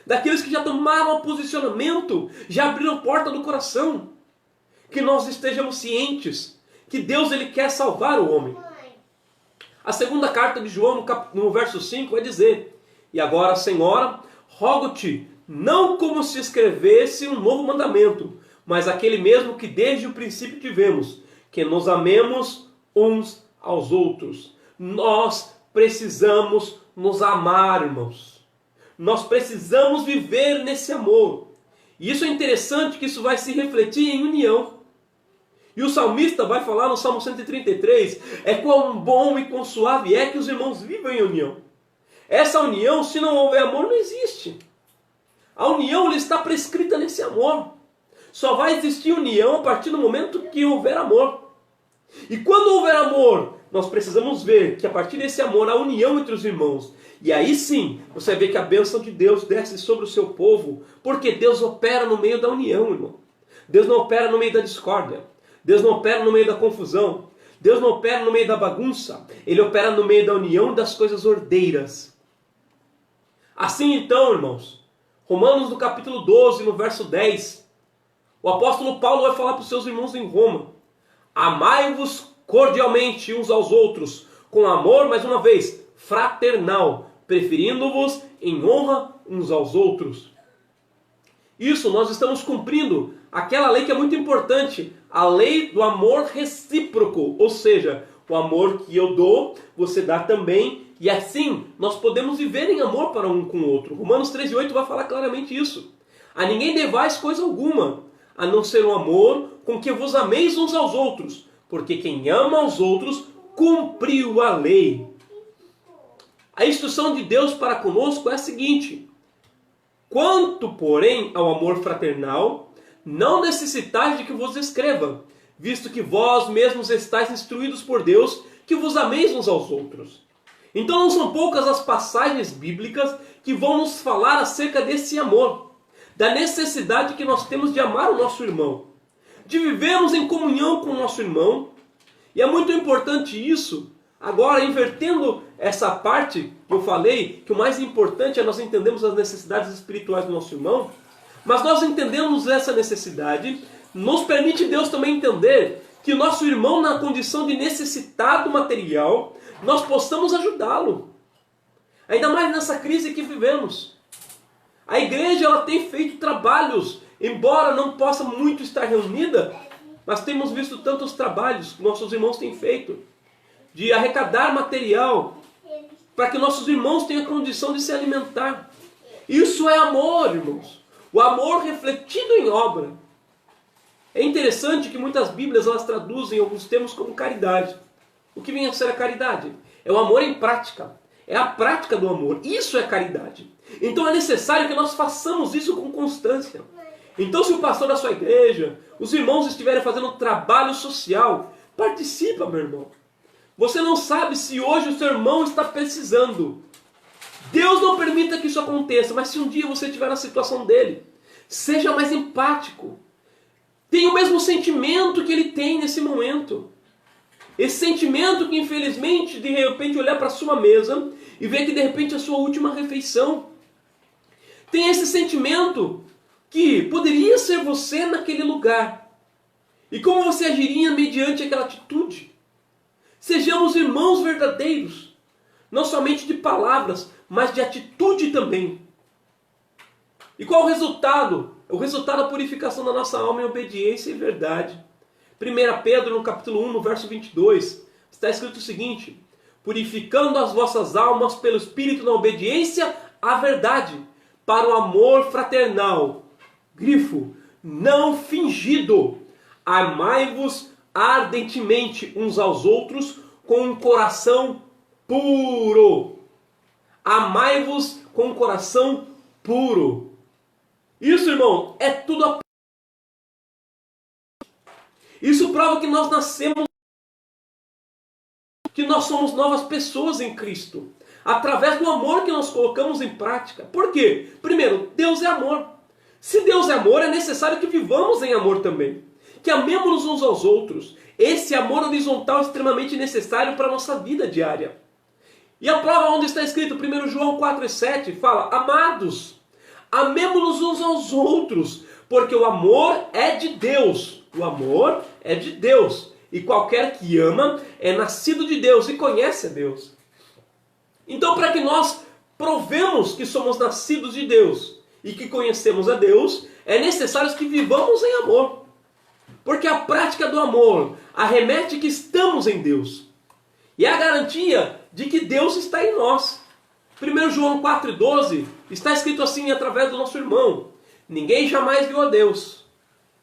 Daqueles que já tomaram o posicionamento, já abriram porta do coração. Que nós estejamos cientes que Deus ele quer salvar o homem. A segunda carta de João, no verso 5, vai dizer: E agora, Senhora, rogo-te, não como se escrevesse um novo mandamento, mas aquele mesmo que desde o princípio tivemos, que nos amemos uns aos outros. Nós precisamos nos amar, irmãos. Nós precisamos viver nesse amor. E isso é interessante, que isso vai se refletir em união. E o salmista vai falar no Salmo 133, é quão bom e quão suave é que os irmãos vivam em união. Essa união, se não houver amor, não existe. A união ela está prescrita nesse amor. Só vai existir união a partir do momento que houver amor. E quando houver amor, nós precisamos ver que a partir desse amor há união entre os irmãos. E aí sim, você vê que a bênção de Deus desce sobre o seu povo, porque Deus opera no meio da união, irmão. Deus não opera no meio da discórdia. Deus não opera no meio da confusão. Deus não opera no meio da bagunça. Ele opera no meio da união das coisas ordeiras. Assim então, irmãos, Romanos no capítulo 12, no verso 10, o apóstolo Paulo vai falar para os seus irmãos em Roma: Amai-vos cordialmente uns aos outros, com amor, mais uma vez, fraternal, preferindo-vos em honra uns aos outros. Isso nós estamos cumprindo aquela lei que é muito importante, a lei do amor recíproco, ou seja, o amor que eu dou, você dá também, e assim nós podemos viver em amor para um com o outro. Romanos 13:8 vai falar claramente isso. A ninguém devais coisa alguma, a não ser o amor com que vos ameis uns aos outros, porque quem ama aos outros cumpriu a lei. A instrução de Deus para conosco é a seguinte: quanto, porém, ao amor fraternal, não necessitais de que vos escreva, visto que vós mesmos estáis instruídos por Deus, que vos ameis uns aos outros. Então não são poucas as passagens bíblicas que vão nos falar acerca desse amor, da necessidade que nós temos de amar o nosso irmão, de vivermos em comunhão com o nosso irmão. E é muito importante isso. Agora, invertendo essa parte que eu falei, que o mais importante é nós entendermos as necessidades espirituais do nosso irmão, mas nós entendemos essa necessidade, nos permite Deus também entender que o nosso irmão, na condição de necessitado material, nós possamos ajudá-lo. Ainda mais nessa crise que vivemos. A igreja ela tem feito trabalhos, embora não possa muito estar reunida, mas temos visto tantos trabalhos que nossos irmãos têm feito, de arrecadar material, para que nossos irmãos tenham condição de se alimentar. Isso é amor, irmãos. O amor refletido em obra. É interessante que muitas Bíblias elas traduzem alguns termos como caridade. O que vem a ser a caridade? É o amor em prática. É a prática do amor. Isso é caridade. Então é necessário que nós façamos isso com constância. Então se o pastor da sua igreja, os irmãos estiverem fazendo um trabalho social, participa, meu irmão. Você não sabe se hoje o seu irmão está precisando. Deus não permita que isso aconteça, mas se um dia você estiver na situação dele, seja mais empático. Tenha o mesmo sentimento que ele tem nesse momento. Esse sentimento que, infelizmente, de repente olhar para a sua mesa e ver que de repente é a sua última refeição. Tem esse sentimento que poderia ser você naquele lugar. E como você agiria mediante aquela atitude? Sejamos irmãos verdadeiros, não somente de palavras, mas de atitude também. E qual o resultado? O resultado da purificação da nossa alma em obediência e verdade. 1 Pedro, no capítulo 1, no verso 22, está escrito o seguinte: purificando as vossas almas pelo Espírito na obediência à verdade, para o amor fraternal. Grifo, não fingido. Amai-vos ardentemente uns aos outros com um coração puro. Amai-vos com um coração puro. Isso, irmão, é tudo a... Isso prova que nós nascemos, que nós somos novas pessoas em Cristo, através do amor que nós colocamos em prática. Por quê? Primeiro, Deus é amor. Se Deus é amor, é necessário que vivamos em amor também. Que amemos uns aos outros. Esse amor horizontal é extremamente necessário para a nossa vida diária. E a prova onde está escrito, 1 João 4,7, fala: amados, amemo-nos uns aos outros, porque o amor é de Deus. O amor é de Deus. E qualquer que ama é nascido de Deus e conhece a Deus. Então, para que nós provemos que somos nascidos de Deus e que conhecemos a Deus, é necessário que vivamos em amor. Porque a prática do amor arremete que estamos em Deus. E é a garantia de que Deus está em nós. 1 João 4,12 está escrito assim através do nosso irmão: ninguém jamais viu a Deus.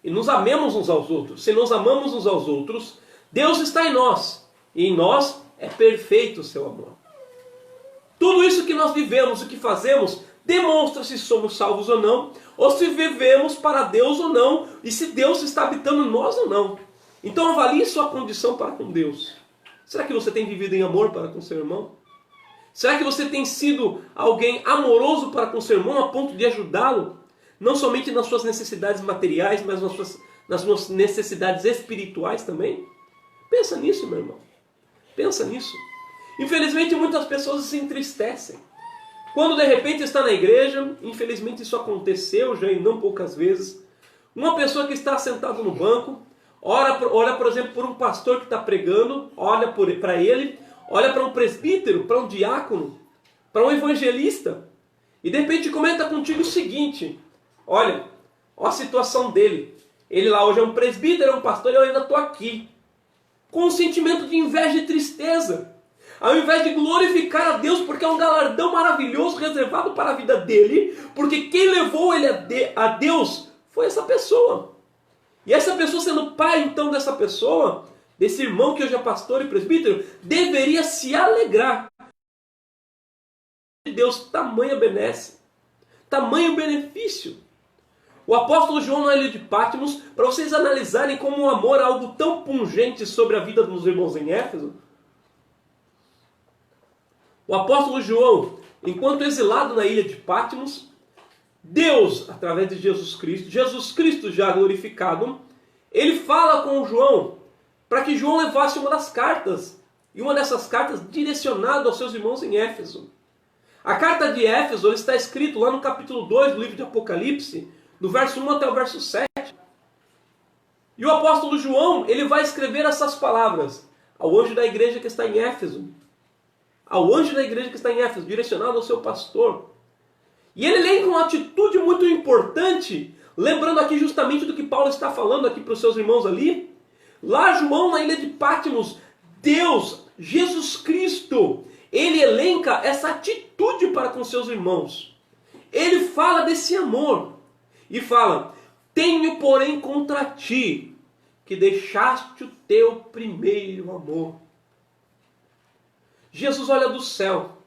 E nos amemos uns aos outros. Se nos amamos uns aos outros, Deus está em nós. E em nós é perfeito o seu amor. Tudo isso que nós vivemos e que fazemos demonstra se somos salvos ou não, ou se vivemos para Deus ou não, e se Deus está habitando em nós ou não. Então avalie sua condição para com Deus. Será que você tem vivido em amor para com seu irmão? Será que você tem sido alguém amoroso para com seu irmão a ponto de ajudá-lo? Não somente nas suas necessidades materiais, mas nas suas necessidades espirituais também? Pensa nisso, meu irmão. Pensa nisso. Infelizmente, muitas pessoas se entristecem. Quando de repente está na igreja, infelizmente isso aconteceu já e não poucas vezes, uma pessoa que está sentada no banco, olha, por exemplo, por um pastor que está pregando, olha para ele, olha para um presbítero, para um diácono, para um evangelista, e de repente comenta contigo o seguinte: olha a situação dele. Ele lá hoje é um presbítero, é um pastor, e eu ainda estou aqui. Com um sentimento de inveja e tristeza. Ao invés de glorificar a Deus, porque é um galardão maravilhoso reservado para a vida dele, porque quem levou ele a Deus foi essa pessoa. E essa pessoa, sendo pai então dessa pessoa, desse irmão que hoje é pastor e presbítero, deveria se alegrar. Deus, tamanha benesse, tamanho benefício. O apóstolo João na ilha de Patmos, para vocês analisarem como o amor é algo tão pungente sobre a vida dos irmãos em Éfeso, o apóstolo João, enquanto exilado na ilha de Patmos, Deus, através de Jesus Cristo já glorificado, ele fala com João, para que João levasse uma das cartas, e uma dessas cartas direcionada aos seus irmãos em Éfeso. A carta de Éfeso está escrito lá no capítulo 2 do livro de Apocalipse, do verso 1 até o verso 7. E o apóstolo João, ele vai escrever essas palavras ao anjo da igreja que está em Éfeso. Ao anjo da igreja que está em Éfeso, direcionado ao seu pastor. E ele elenca uma atitude muito importante, lembrando aqui justamente do que Paulo está falando aqui para os seus irmãos ali. Lá João, na ilha de Patmos, Deus, Jesus Cristo, ele elenca essa atitude para com seus irmãos. Ele fala desse amor. E fala: tenho porém contra ti, que deixaste o teu primeiro amor. Jesus olha do céu,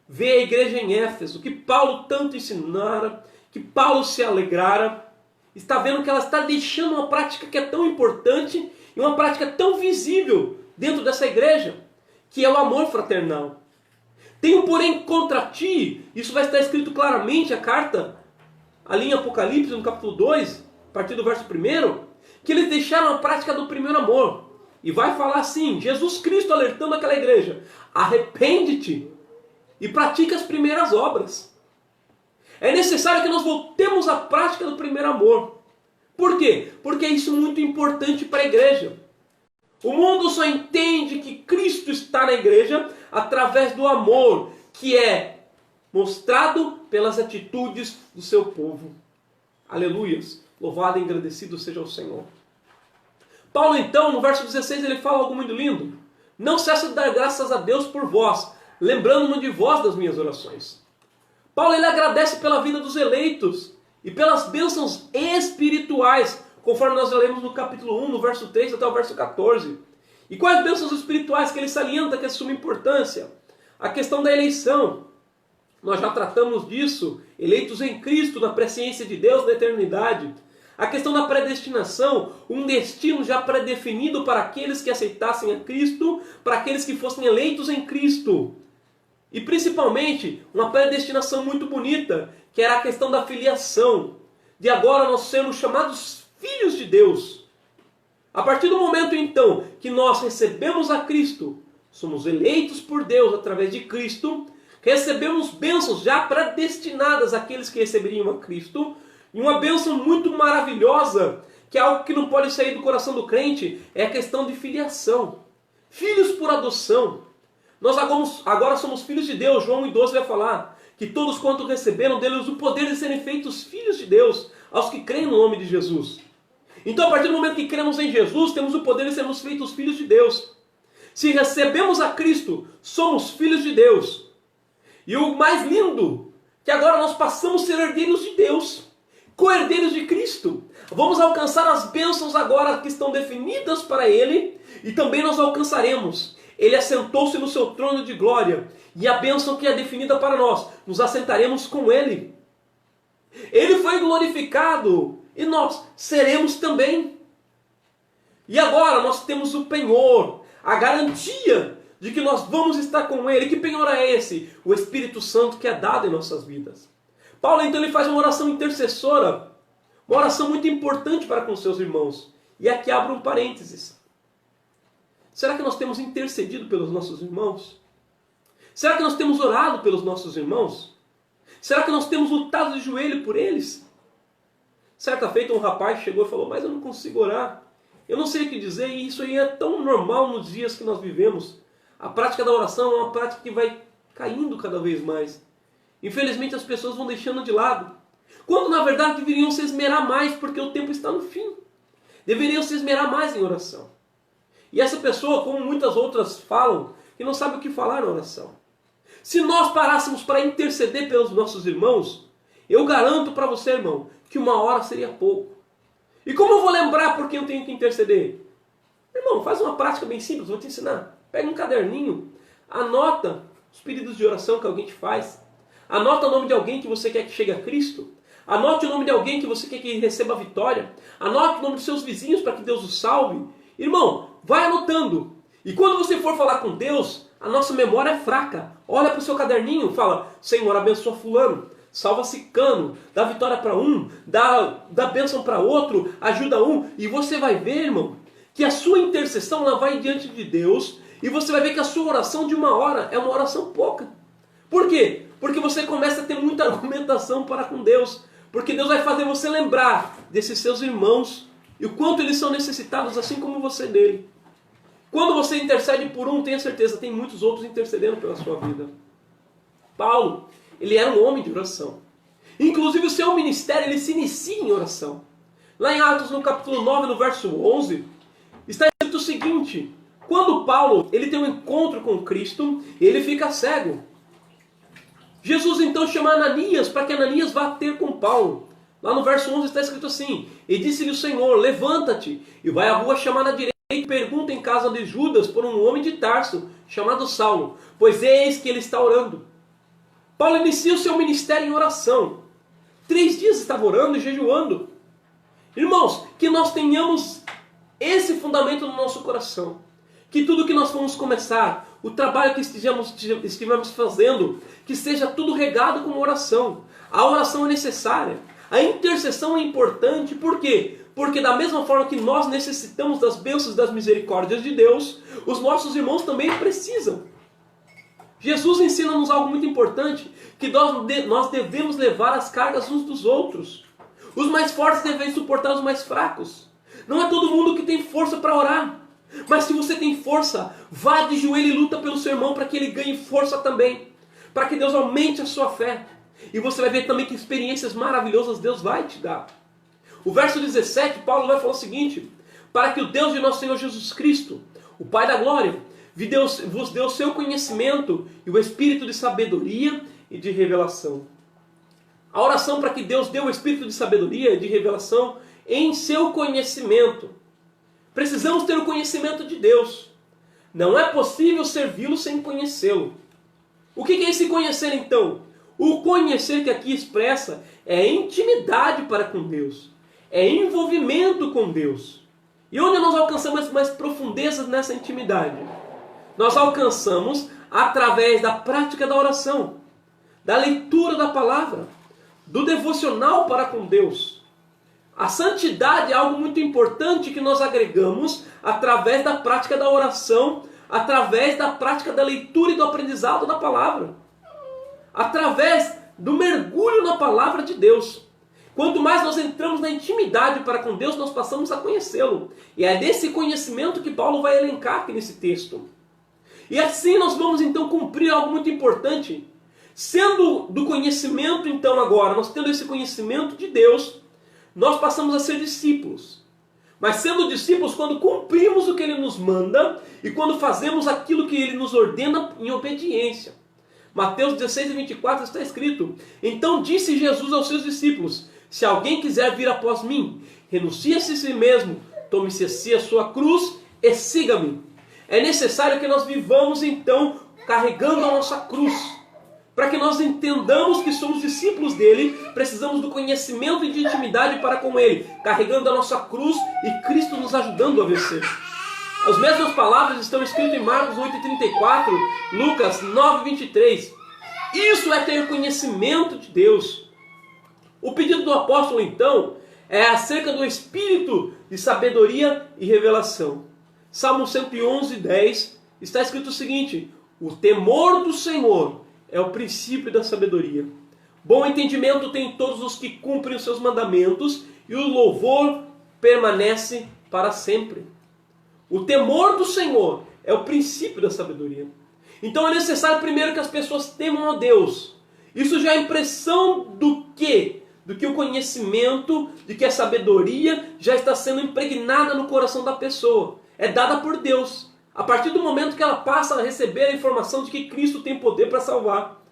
vê a igreja em Éfeso, que Paulo tanto ensinara, que Paulo se alegrara, está vendo que ela está deixando uma prática que é tão importante e uma prática tão visível dentro dessa igreja, que é o amor fraternal. Tenho, porém, contra ti, isso vai estar escrito claramente, a carta, ali em Apocalipse, no capítulo 2, a partir do verso 1, que eles deixaram a prática do primeiro amor. E vai falar assim, Jesus Cristo alertando aquela igreja: arrepende-te e pratica as primeiras obras. É necessário que nós voltemos à prática do primeiro amor. Por quê? Porque isso é muito importante para a igreja. O mundo só entende que Cristo está na igreja através do amor, que é mostrado pelas atitudes do seu povo. Aleluias! Louvado e engrandecido seja o Senhor. Paulo então, no verso 16, ele fala algo muito lindo. Não cesso de dar graças a Deus por vós, lembrando-me de vós das minhas orações. Paulo ele agradece pela vida dos eleitos e pelas bênçãos espirituais, conforme nós lemos no capítulo 1, no verso 3 até o verso 14. E quais bênçãos espirituais que ele salienta que é de suma importância? A questão da eleição. Nós já tratamos disso, eleitos em Cristo, na presciência de Deus na eternidade. A questão da predestinação, um destino já predefinido para aqueles que aceitassem a Cristo, para aqueles que fossem eleitos em Cristo. E principalmente, uma predestinação muito bonita, que era a questão da filiação. De agora nós sermos chamados filhos de Deus. A partir do momento então que nós recebemos a Cristo, somos eleitos por Deus através de Cristo, recebemos bênçãos já predestinadas àqueles que receberiam a Cristo. E uma bênção muito maravilhosa, que é algo que não pode sair do coração do crente, é a questão de filiação. Filhos por adoção. Nós agora somos filhos de Deus. João 1,12 vai falar que todos quanto receberam deles o poder de serem feitos filhos de Deus, aos que creem no nome de Jesus. Então, a partir do momento que cremos em Jesus, temos o poder de sermos feitos filhos de Deus. Se recebemos a Cristo, somos filhos de Deus. E o mais lindo, que agora nós passamos a ser herdeiros de Deus. Co-herdeiros de Cristo. Vamos alcançar as bênçãos agora que estão definidas para Ele, e também nós alcançaremos. Ele assentou-se no seu trono de glória, e a bênção que é definida para nós, nos assentaremos com Ele. Ele foi glorificado, e nós seremos também. E agora nós temos o penhor, a garantia de que nós vamos estar com Ele. Que penhor é esse? O Espírito Santo que é dado em nossas vidas. Paulo então ele faz uma oração intercessora, uma oração muito importante para com seus irmãos. E aqui abre um parênteses. Será que nós temos intercedido pelos nossos irmãos? Será que nós temos orado pelos nossos irmãos? Será que nós temos lutado de joelho por eles? Certa feita um rapaz chegou e falou: mas eu não consigo orar. Eu não sei o que dizer, e isso aí é tão normal nos dias que nós vivemos. A prática da oração é uma prática que vai caindo cada vez mais. Infelizmente as pessoas vão deixando de lado. Quando na verdade deveriam se esmerar mais, porque o tempo está no fim. Deveriam se esmerar mais em oração. E essa pessoa, como muitas outras falam, que não sabe o que falar na oração. Se nós parássemos para interceder pelos nossos irmãos, eu garanto para você, irmão, que 1 hora seria pouco. E como eu vou lembrar por quem eu tenho que interceder? Irmão, faz uma prática bem simples, vou te ensinar. Pega um caderninho, anota os pedidos de oração que alguém te faz. Anota o nome de alguém que você quer que chegue a Cristo. Anote o nome de alguém que você quer que receba a vitória. Anote o nome dos seus vizinhos para que Deus os salve. Irmão, vai anotando. E quando você for falar com Deus, a nossa memória é fraca. Olha para o seu caderninho e fala: Senhor, abençoa fulano, salva cicano, dá vitória para um, dá bênção para outro, ajuda um. E você vai ver, irmão, que a sua intercessão ela vai diante de Deus, e você vai ver que a sua oração de 1 hora é uma oração pouca. Por quê? Porque você começa a ter muita argumentação para com Deus. Porque Deus vai fazer você lembrar desses seus irmãos e o quanto eles são necessitados, assim como você dele. Quando você intercede por um, tenha certeza, tem muitos outros intercedendo pela sua vida. Paulo, ele era um homem de oração. Inclusive o seu ministério, ele se inicia em oração. Lá em Atos, no capítulo 9, no verso 11, está escrito o seguinte: quando Paulo ele tem um encontro com Cristo, ele fica cego. Jesus então chama Ananias para que Ananias vá ter com Paulo. Lá no verso 11 está escrito assim: e disse-lhe o Senhor: levanta-te e vai à rua chamada à direita e pergunta em casa de Judas por um homem de Tarso, chamado Saulo, pois eis que ele está orando. Paulo inicia o seu ministério em oração. 3 dias estava orando e jejuando. Irmãos, que nós tenhamos esse fundamento no nosso coração. que tudo que nós vamos começar, o trabalho que estivemos fazendo, que seja tudo regado com oração. A oração é necessária. A intercessão é importante. Por quê? Porque da mesma forma que nós necessitamos das bênçãos e das misericórdias de Deus, os nossos irmãos também precisam. Jesus ensina-nos algo muito importante, que nós devemos levar as cargas uns dos outros. Os mais fortes devem suportar os mais fracos. Não é todo mundo que tem força para orar. Mas se você tem força, vá de joelho e luta pelo seu irmão para que ele ganhe força também. Para que Deus aumente a sua fé. E você vai ver também que experiências maravilhosas Deus vai te dar. O verso 17, Paulo vai falar o seguinte: para que o Deus de nosso Senhor Jesus Cristo, o Pai da glória, vos dê o seu conhecimento e o espírito de sabedoria e de revelação. A oração para que Deus dê o espírito de sabedoria e de revelação em seu conhecimento. Precisamos ter o conhecimento de Deus. Não é possível servi-lo sem conhecê-lo. O que é esse conhecer então? O conhecer que aqui expressa é intimidade para com Deus. É envolvimento com Deus. E onde nós alcançamos mais profundezas nessa intimidade? Nós alcançamos através da prática da oração, da leitura da palavra, do devocional para com Deus. A santidade é algo muito importante que nós agregamos através da prática da oração, através da prática da leitura e do aprendizado da palavra. Através do mergulho na palavra de Deus. Quanto mais nós entramos na intimidade para com Deus, nós passamos a conhecê-lo. E é desse conhecimento que Paulo vai elencar aqui nesse texto. E assim nós vamos então cumprir algo muito importante. Sendo do conhecimento então agora, nós tendo esse conhecimento de Deus, nós passamos a ser discípulos. Mas sendo discípulos quando cumprimos o que Ele nos manda e quando fazemos aquilo que Ele nos ordena em obediência. Mateus 16:24 está escrito: então disse Jesus aos seus discípulos: se alguém quiser vir após mim, renuncie-se a si mesmo, tome-se a si a sua cruz e siga-me. É necessário que nós vivamos então carregando a nossa cruz. Para que nós entendamos que somos discípulos dele, precisamos do conhecimento e de intimidade para com ele, carregando a nossa cruz e Cristo nos ajudando a vencer. As mesmas palavras estão escritas em Marcos 8:34, Lucas 9:23. Isso é ter conhecimento de Deus. O pedido do apóstolo então é acerca do espírito de sabedoria e revelação. Salmo 111:10 está escrito o seguinte: o temor do Senhor é o princípio da sabedoria. Bom entendimento tem todos os que cumprem os seus mandamentos, e o louvor permanece para sempre. O temor do Senhor é o princípio da sabedoria. Então é necessário primeiro que as pessoas temam a Deus. Isso já é impressão do quê? Do que o conhecimento, de que a sabedoria já está sendo impregnada no coração da pessoa. É dada por Deus. A partir do momento que ela passa a receber a informação de que Cristo tem poder para salvar.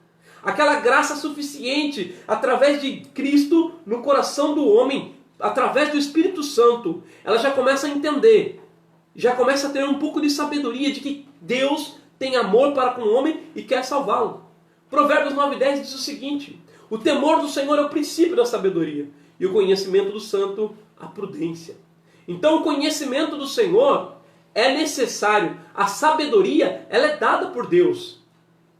Aquela graça suficiente através de Cristo no coração do homem, através do Espírito Santo, ela já começa a entender, já começa a ter um pouco de sabedoria de que Deus tem amor para com o homem e quer salvá-lo. Provérbios 9:10 diz o seguinte: o temor do Senhor é o princípio da sabedoria, e o conhecimento do santo a prudência. Então o conhecimento do Senhor é necessário. A sabedoria, ela é dada por Deus.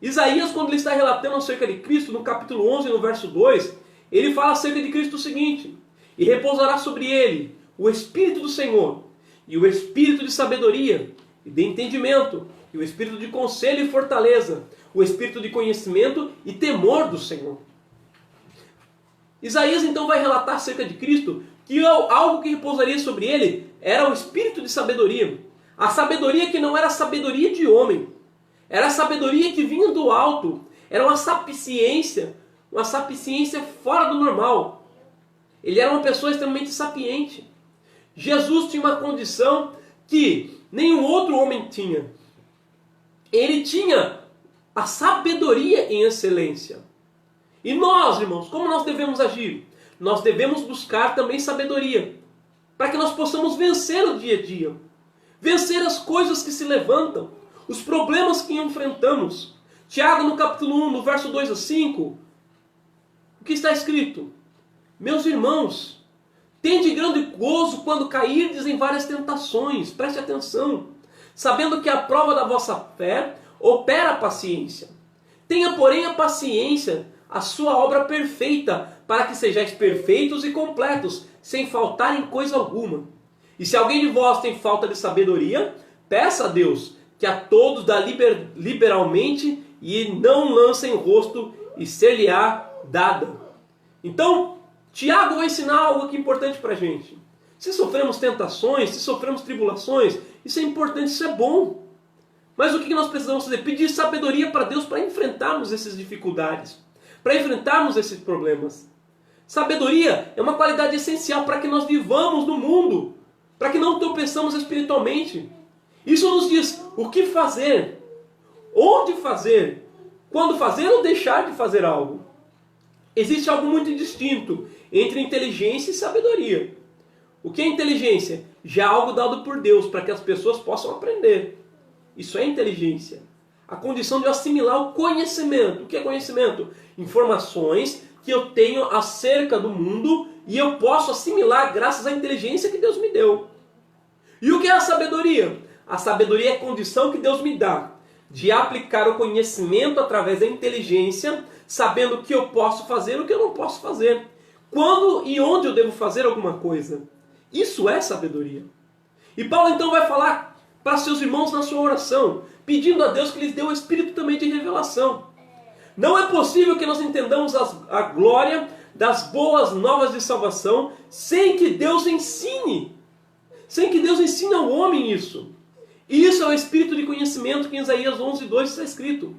Isaías, quando ele está relatando acerca de Cristo, no capítulo 11, no verso 2, ele fala acerca de Cristo o seguinte: e repousará sobre ele o Espírito do Senhor, e o Espírito de sabedoria, e de entendimento, e o Espírito de conselho e fortaleza, o Espírito de conhecimento e temor do Senhor. Isaías então vai relatar acerca de Cristo que algo que repousaria sobre ele era o Espírito de sabedoria. A sabedoria que não era sabedoria de homem. Era a sabedoria que vinha do alto. Era uma sapiência fora do normal. Ele era uma pessoa extremamente sapiente. Jesus tinha uma condição que nenhum outro homem tinha. Ele tinha a sabedoria em excelência. E nós, irmãos, como nós devemos agir? Nós devemos buscar também sabedoria, para que nós possamos vencer o dia a dia. Vencer as coisas que se levantam, os problemas que enfrentamos. Tiago, no capítulo 1, no verso 2 a 5, o que está escrito? Meus irmãos, tende grande gozo quando cairdes em várias tentações. Preste atenção. sabendo que a prova da vossa fé opera a paciência. Tenha, porém, a paciência, a sua obra perfeita, para que sejais perfeitos e completos, sem faltar em coisa alguma. E se alguém de vós tem falta de sabedoria, peça a Deus, que a todos dá liberalmente, e não lança em rosto, e ser-lhe-á dada. Então, Tiago vai ensinar algo aqui importante para a gente. Se sofremos tentações, se sofremos tribulações, isso é importante, isso é bom. Mas o que nós precisamos fazer? Pedir sabedoria para Deus para enfrentarmos essas dificuldades, para enfrentarmos esses problemas. Sabedoria é uma qualidade essencial para que nós vivamos no mundo, para que não tropeçamos espiritualmente. Isso nos diz o que fazer, onde fazer, quando fazer ou deixar de fazer algo. Existe algo muito distinto entre inteligência e sabedoria. O que é inteligência? Já algo dado por Deus para que as pessoas possam aprender. Isso é inteligência. A condição de assimilar o conhecimento. O que é conhecimento? Informações que eu tenho acerca do mundo e eu posso assimilar graças à inteligência que Deus me deu. E o que é a sabedoria? A sabedoria é a condição que Deus me dá de aplicar o conhecimento através da inteligência, sabendo o que eu posso fazer e o que eu não posso fazer. Quando e onde eu devo fazer alguma coisa. Isso é sabedoria. E Paulo então vai falar para seus irmãos na sua oração, pedindo a Deus que lhes dê o espírito também de revelação. Não é possível que nós entendamos a glória das boas novas de salvação sem que Deus ensine. Sem que Deus ensine ao homem isso. E isso é o espírito de conhecimento que em Isaías 11:2 está escrito.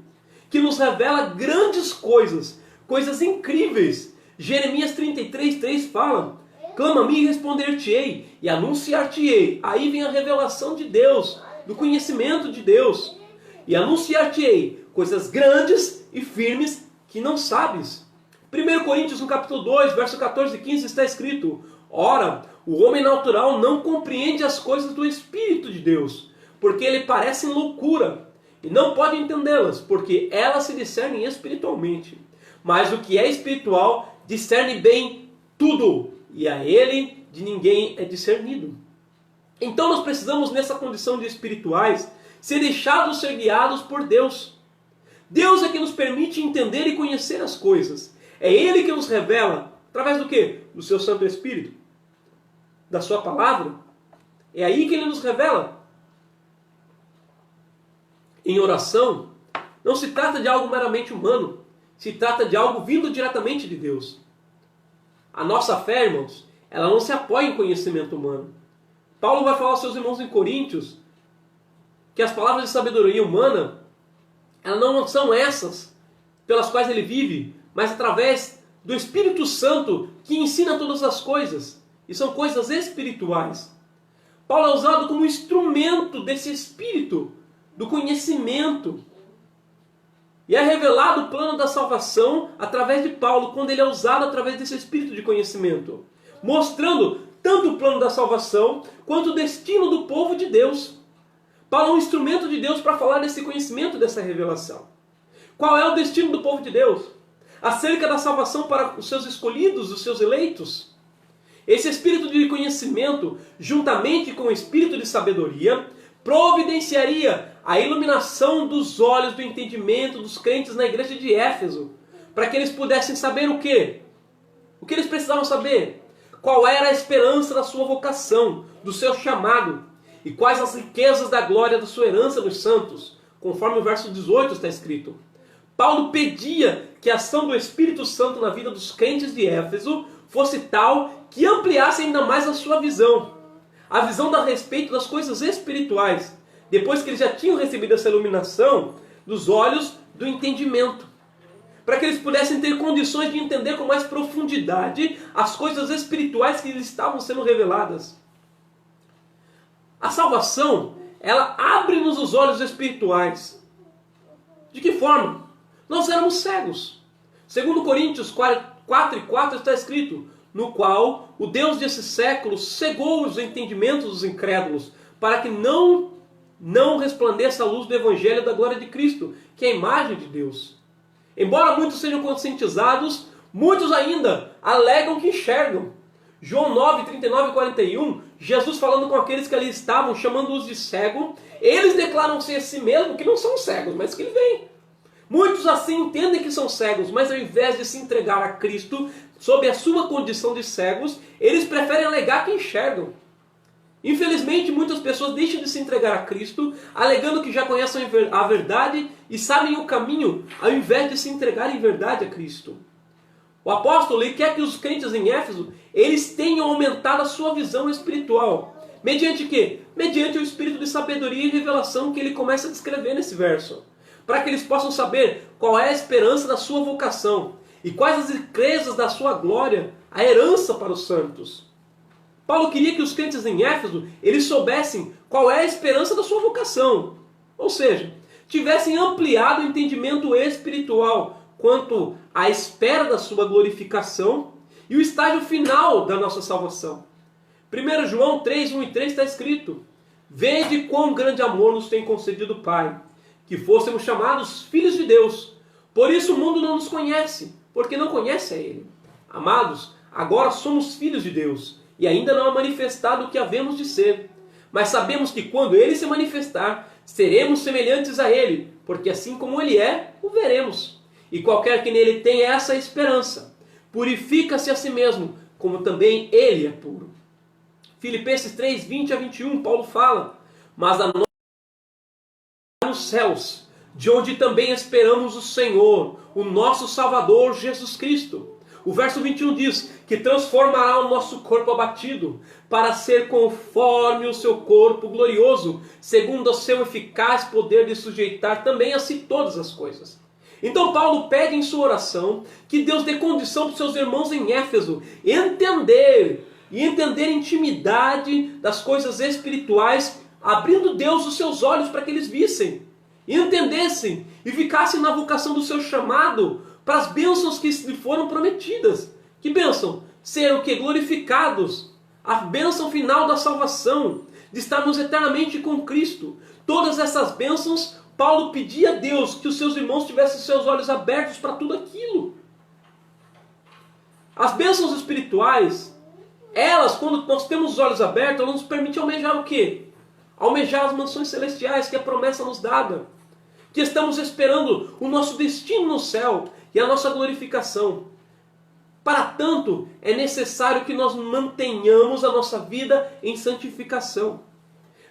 Que nos revela grandes coisas, coisas incríveis. Jeremias 33:3 fala: clama a mim e responder-te-ei, e anunciar-te-ei. Aí vem a revelação de Deus, do conhecimento de Deus. E anunciar-te-ei coisas grandes e firmes que não sabes. 1 Coríntios, no capítulo 2, verso 14 e 15, está escrito: ora, o homem natural não compreende as coisas do Espírito de Deus, porque ele parecem loucura, e não pode entendê-las, porque elas se discernem espiritualmente. Mas o que é espiritual discerne bem tudo, e a ele de ninguém é discernido. Então nós precisamos, nessa condição de espirituais, ser deixados ser guiados por Deus. Deus é que nos permite entender e conhecer as coisas. É Ele que nos revela, através do quê? Do seu Santo Espírito, da sua palavra. É aí que Ele nos revela. Em oração, não se trata de algo meramente humano, se trata de algo vindo diretamente de Deus. A nossa fé, irmãos, ela não se apoia em conhecimento humano. Paulo vai falar aos seus irmãos em Coríntios que as palavras de sabedoria humana, elas não são essas pelas quais ele vive, mas através do Espírito Santo que ensina todas as coisas. E são coisas espirituais. Paulo é usado como instrumento desse Espírito, do conhecimento. E é revelado o plano da salvação através de Paulo, quando ele é usado através desse espírito de conhecimento, mostrando tanto o plano da salvação, quanto o destino do povo de Deus. Paulo é um instrumento de Deus para falar desse conhecimento, dessa revelação. Qual é o destino do povo de Deus? Acerca da salvação para os seus escolhidos, os seus eleitos. Esse espírito de conhecimento, juntamente com o espírito de sabedoria, providenciaria a iluminação dos olhos do entendimento dos crentes na igreja de Éfeso, para que eles pudessem saber o quê? O que eles precisavam saber? Qual era a esperança da sua vocação, do seu chamado, e quais as riquezas da glória da sua herança nos santos, conforme o verso 18 está escrito. Paulo pedia que a ação do Espírito Santo na vida dos crentes de Éfeso fosse tal que ampliasse ainda mais a sua visão. A visão a respeito das coisas espirituais, depois que eles já tinham recebido essa iluminação dos olhos do entendimento. Para que eles pudessem ter condições de entender com mais profundidade as coisas espirituais que lhes estavam sendo reveladas. A salvação, ela abre-nos os olhos espirituais. De que forma? Nós éramos cegos. Segundo Coríntios 4:4 está escrito: no qual o Deus desse século cegou os entendimentos dos incrédulos, para que não resplandeça a luz do Evangelho da glória de Cristo, que é a imagem de Deus. Embora muitos sejam conscientizados, muitos ainda alegam que enxergam. João 9:39 e 41 Jesus falando com aqueles que ali estavam, chamando-os de cego, eles declaram-se a si mesmos que não são cegos, mas que eles veem. Muitos assim entendem que são cegos, mas ao invés de se entregar a Cristo, sob a sua condição de cegos, eles preferem alegar que enxergam. Infelizmente, muitas pessoas deixam de se entregar a Cristo, alegando que já conhecem a verdade e sabem o caminho, ao invés de se entregar em verdade a Cristo. O apóstolo ele quer que os crentes em Éfeso, eles tenham aumentado a sua visão espiritual. Mediante quê? Mediante o espírito de sabedoria e revelação que ele começa a descrever nesse verso. Para que eles possam saber qual é a esperança da sua vocação e quais as riquezas da sua glória, a herança para os santos. Paulo queria que os crentes em Éfeso, eles soubessem qual é a esperança da sua vocação. Ou seja, tivessem ampliado o entendimento espiritual quanto à espera da sua glorificação e o estágio final da nossa salvação. 1 João 3, 1 e 3 está escrito: Vede quão grande amor nos tem concedido o Pai, que fôssemos chamados filhos de Deus. Por isso o mundo não nos conhece, porque não conhece a Ele. Amados, agora somos filhos de Deus, e ainda não é manifestado o que havemos de ser. Mas sabemos que quando Ele se manifestar, seremos semelhantes a Ele, porque assim como Ele é, o veremos. E qualquer que nele tenha essa esperança, purifica-se a si mesmo, como também Ele é puro. Filipenses 3, 20 a 21, Paulo fala: Mas a nós nos céus, de onde também esperamos o Senhor, o nosso Salvador Jesus Cristo. O verso 21 diz que transformará o nosso corpo abatido para ser conforme o seu corpo glorioso, segundo o seu eficaz poder de sujeitar também a si todas as coisas. Então Paulo pede em sua oração que Deus dê condição para os seus irmãos em Éfeso entender a intimidade das coisas espirituais, abrindo Deus os seus olhos para que eles vissem, entendessem e ficassem na vocação do seu chamado para as bênçãos que lhe foram prometidas. Que bênção? Ser o que? Glorificados. A bênção final da salvação, de estarmos eternamente com Cristo. Todas essas bênçãos, Paulo pedia a Deus que os seus irmãos tivessem seus olhos abertos para tudo aquilo. As bênçãos espirituais, elas, quando nós temos os olhos abertos, elas nos permitem almejar o quê? Almejar as mansões celestiais que a promessa nos dada. Que estamos esperando o nosso destino no céu e a nossa glorificação. Para tanto, é necessário que nós mantenhamos a nossa vida em santificação.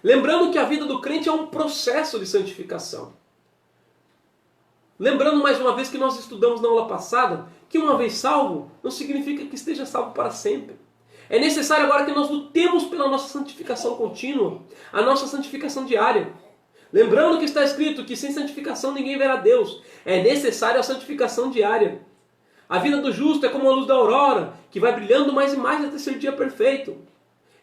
Lembrando que a vida do crente é um processo de santificação. Lembrando mais uma vez que nós estudamos na aula passada, que uma vez salvo, não significa que esteja salvo para sempre. É necessário agora que nós lutemos pela nossa santificação contínua, a nossa santificação diária. Lembrando que está escrito que sem santificação ninguém verá Deus. É necessária a santificação diária. A vida do justo é como a luz da aurora, que vai brilhando mais e mais até ser dia perfeito.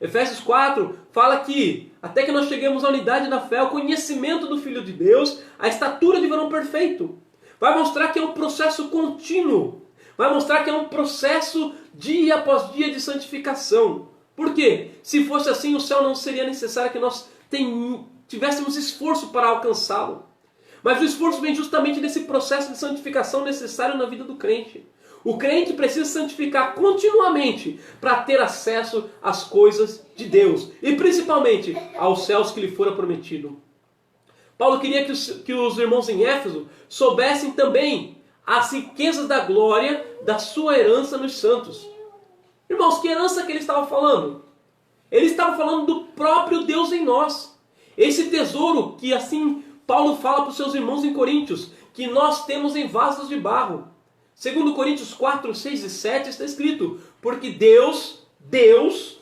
Efésios 4 fala que até que nós cheguemos à unidade da fé, ao conhecimento do Filho de Deus, a estatura de varão perfeito. Vai mostrar que é um processo contínuo. Vai mostrar que é um processo dia após dia de santificação. Por quê? Se fosse assim, o céu não seria necessário que nós tivéssemos esforço para alcançá-lo. Mas o esforço vem justamente desse processo de santificação necessário na vida do crente. O crente precisa santificar continuamente para ter acesso às coisas de Deus. E principalmente aos céus que lhe fora prometido. Paulo queria que os irmãos em Éfeso soubessem também as riquezas da glória da sua herança nos santos. Irmãos, que herança que ele estava falando? Ele estava falando do próprio Deus em nós. Esse tesouro que assim Paulo fala para os seus irmãos em Coríntios, que nós temos em vasos de barro. Segundo Coríntios 4, 6 e 7 está escrito: porque Deus,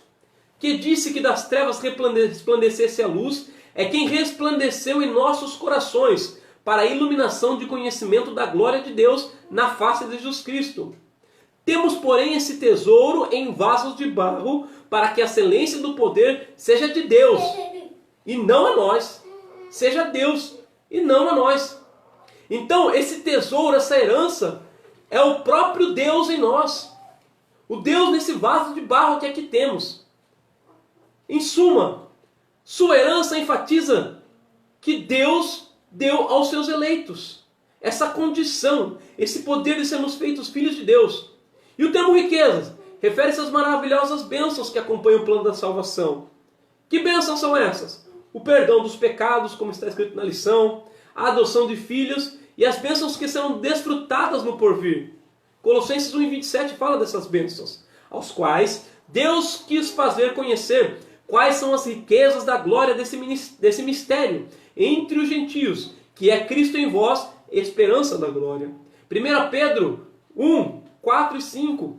que disse que das trevas resplandecesse a luz, é quem resplandeceu em nossos corações para a iluminação de conhecimento da glória de Deus na face de Jesus Cristo. Temos, porém, esse tesouro em vasos de barro, para que a excelência do poder seja de Deus, e não a nós. Seja Deus, e não a nós. Então, esse tesouro, essa herança, é o próprio Deus em nós. O Deus nesse vaso de barro que aqui temos. Em suma, sua herança enfatiza que Deus deu aos seus eleitos. Essa condição, esse poder de sermos feitos filhos de Deus. E o termo riquezas refere-se às maravilhosas bênçãos que acompanham o plano da salvação. Que bênçãos são essas? O perdão dos pecados, como está escrito na lição, a adoção de filhos e as bênçãos que serão desfrutadas no porvir. Colossenses 1:27 fala dessas bênçãos, aos quais Deus quis fazer conhecer quais são as riquezas da glória desse mistério entre os gentios, que é Cristo em vós, esperança da glória. 1 Pedro 1, 4 e 5.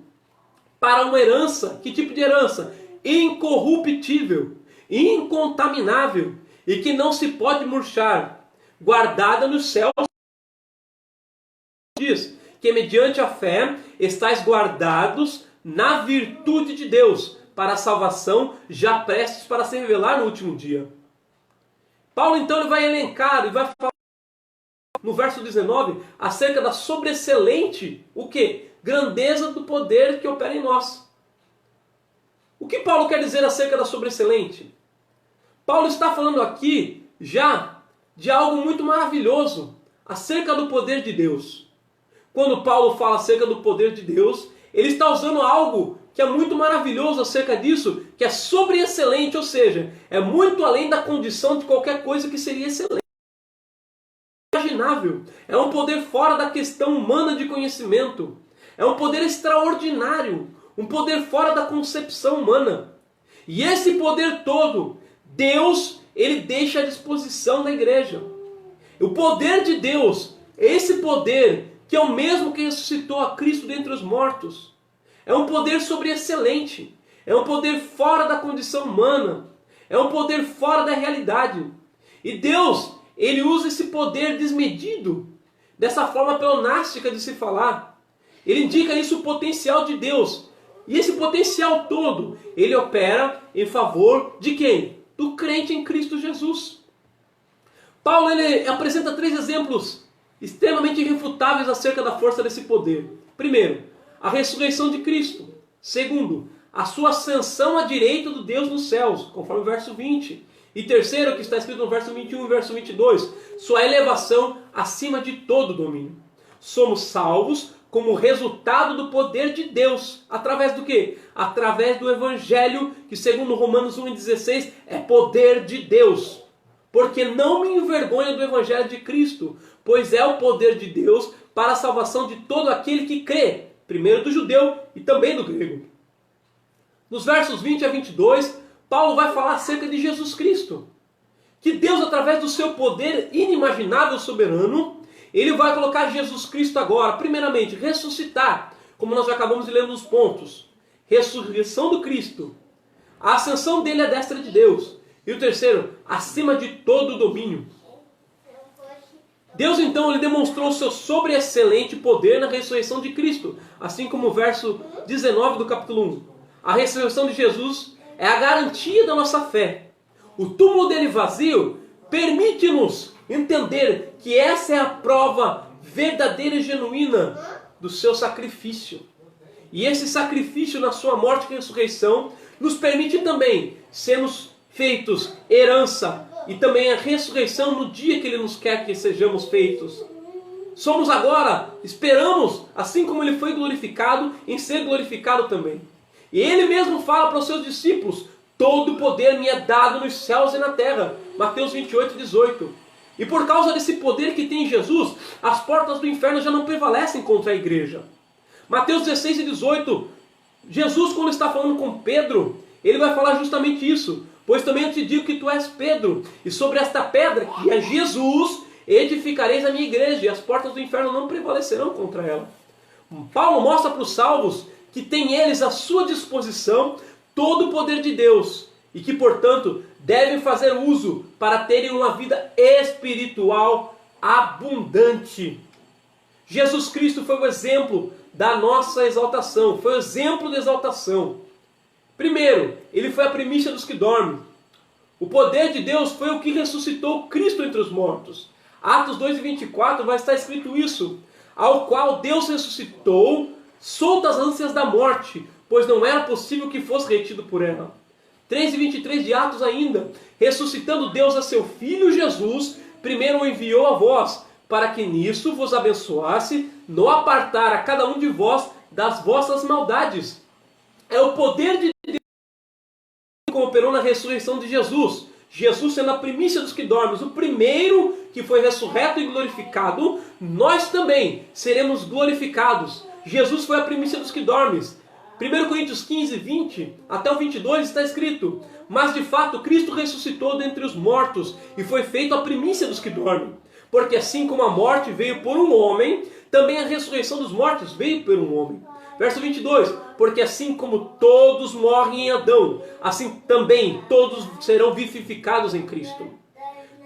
Para uma herança, que tipo de herança? Incorruptível, incontaminável e que não se pode murchar, guardada nos céus. Diz que mediante a fé estáis guardados na virtude de Deus, para a salvação já prestes para se revelar no último dia. Paulo então ele vai elencar e vai falar no verso 19 acerca da sobreexcelente, o quê? Grandeza do poder que opera em nós. O que Paulo quer dizer acerca da sobreexcelente? Paulo está falando aqui já de algo muito maravilhoso acerca do poder de Deus. Quando Paulo fala acerca do poder de Deus, ele está usando algo que é muito maravilhoso acerca disso, que é sobreexcelente, ou seja, é muito além da condição de qualquer coisa que seria excelente. Imaginável. É um poder fora da questão humana de conhecimento. É um poder extraordinário, um poder fora da concepção humana. E esse poder todo, Deus, ele deixa à disposição da igreja. O poder de Deus, esse poder que é o mesmo que ressuscitou a Cristo dentre os mortos, é um poder sobreexcelente, é um poder fora da condição humana, é um poder fora da realidade. E Deus, ele usa esse poder desmedido, dessa forma pleonástica de se falar. Ele indica isso o potencial de Deus. E esse potencial todo, ele opera em favor de quem? Do crente em Cristo Jesus. Paulo ele apresenta 3 exemplos extremamente irrefutáveis acerca da força desse poder. Primeiro, a ressurreição de Cristo. Segundo, a sua ascensão à direita do Deus nos céus, conforme o verso 20. E terceiro, que está escrito no verso 21 e verso 22, sua elevação acima de todo domínio. Somos salvos como resultado do poder de Deus. Através do quê? Através do Evangelho, que segundo Romanos 1,16 é poder de Deus. Porque não me envergonho do Evangelho de Cristo, pois é o poder de Deus para a salvação de todo aquele que crê, primeiro do judeu e também do grego. Nos versos 20 a 22, Paulo vai falar acerca de Jesus Cristo. Que Deus, através do seu poder inimaginável soberano, ele vai colocar Jesus Cristo agora, primeiramente, ressuscitar, como nós já acabamos de ler nos pontos. Ressurreição do Cristo. A ascensão dele à destra de Deus. E o terceiro, acima de todo o domínio. Deus então ele demonstrou o seu sobreexcelente poder na ressurreição de Cristo. Assim como o verso 19 do capítulo 1. A ressurreição de Jesus é a garantia da nossa fé. O túmulo dele vazio permite-nos entender que essa é a prova verdadeira e genuína do seu sacrifício. E esse sacrifício na sua morte e ressurreição nos permite também sermos feitos herança e também a ressurreição no dia que ele nos quer que sejamos feitos. Somos agora, esperamos, assim como ele foi glorificado, em ser glorificado também. E ele mesmo fala para os seus discípulos: todo poder me é dado nos céus e na terra. Mateus 28, 18. E por causa desse poder que tem em Jesus, as portas do inferno já não prevalecem contra a igreja. Mateus 16 e 18. Jesus, quando está falando com Pedro, ele vai falar justamente isso. Pois também eu te digo que tu és Pedro, e sobre esta pedra, que é Jesus, edificareis a minha igreja, e as portas do inferno não prevalecerão contra ela. Paulo mostra para os salvos que tem eles à sua disposição todo o poder de Deus, e que, portanto, devem fazer uso para terem uma vida espiritual abundante. Jesus Cristo foi o exemplo da nossa exaltação, foi o exemplo de exaltação. Primeiro, ele foi a primícia dos que dormem. O poder de Deus foi o que ressuscitou Cristo entre os mortos. Atos 2:24 vai estar escrito isso. Ao qual Deus ressuscitou, solta as ânsias da morte, pois não era possível que fosse retido por ela. 3:23 de Atos ainda. Ressuscitando Deus a seu Filho Jesus, primeiro o enviou a vós, para que nisso vos abençoasse, no apartar a cada um de vós das vossas maldades. É o poder de como operou na ressurreição de Jesus. Jesus sendo a primícia dos que dormem, o primeiro que foi ressurreto e glorificado, nós também seremos glorificados. Jesus foi a primícia dos que dormem. 1 Coríntios 15, 20 até o 22 está escrito: mas de fato Cristo ressuscitou dentre os mortos e foi feito a primícia dos que dormem. Porque assim como a morte veio por um homem, também a ressurreição dos mortos veio por um homem. Verso 22, porque assim como todos morrem em Adão, assim também todos serão vivificados em Cristo.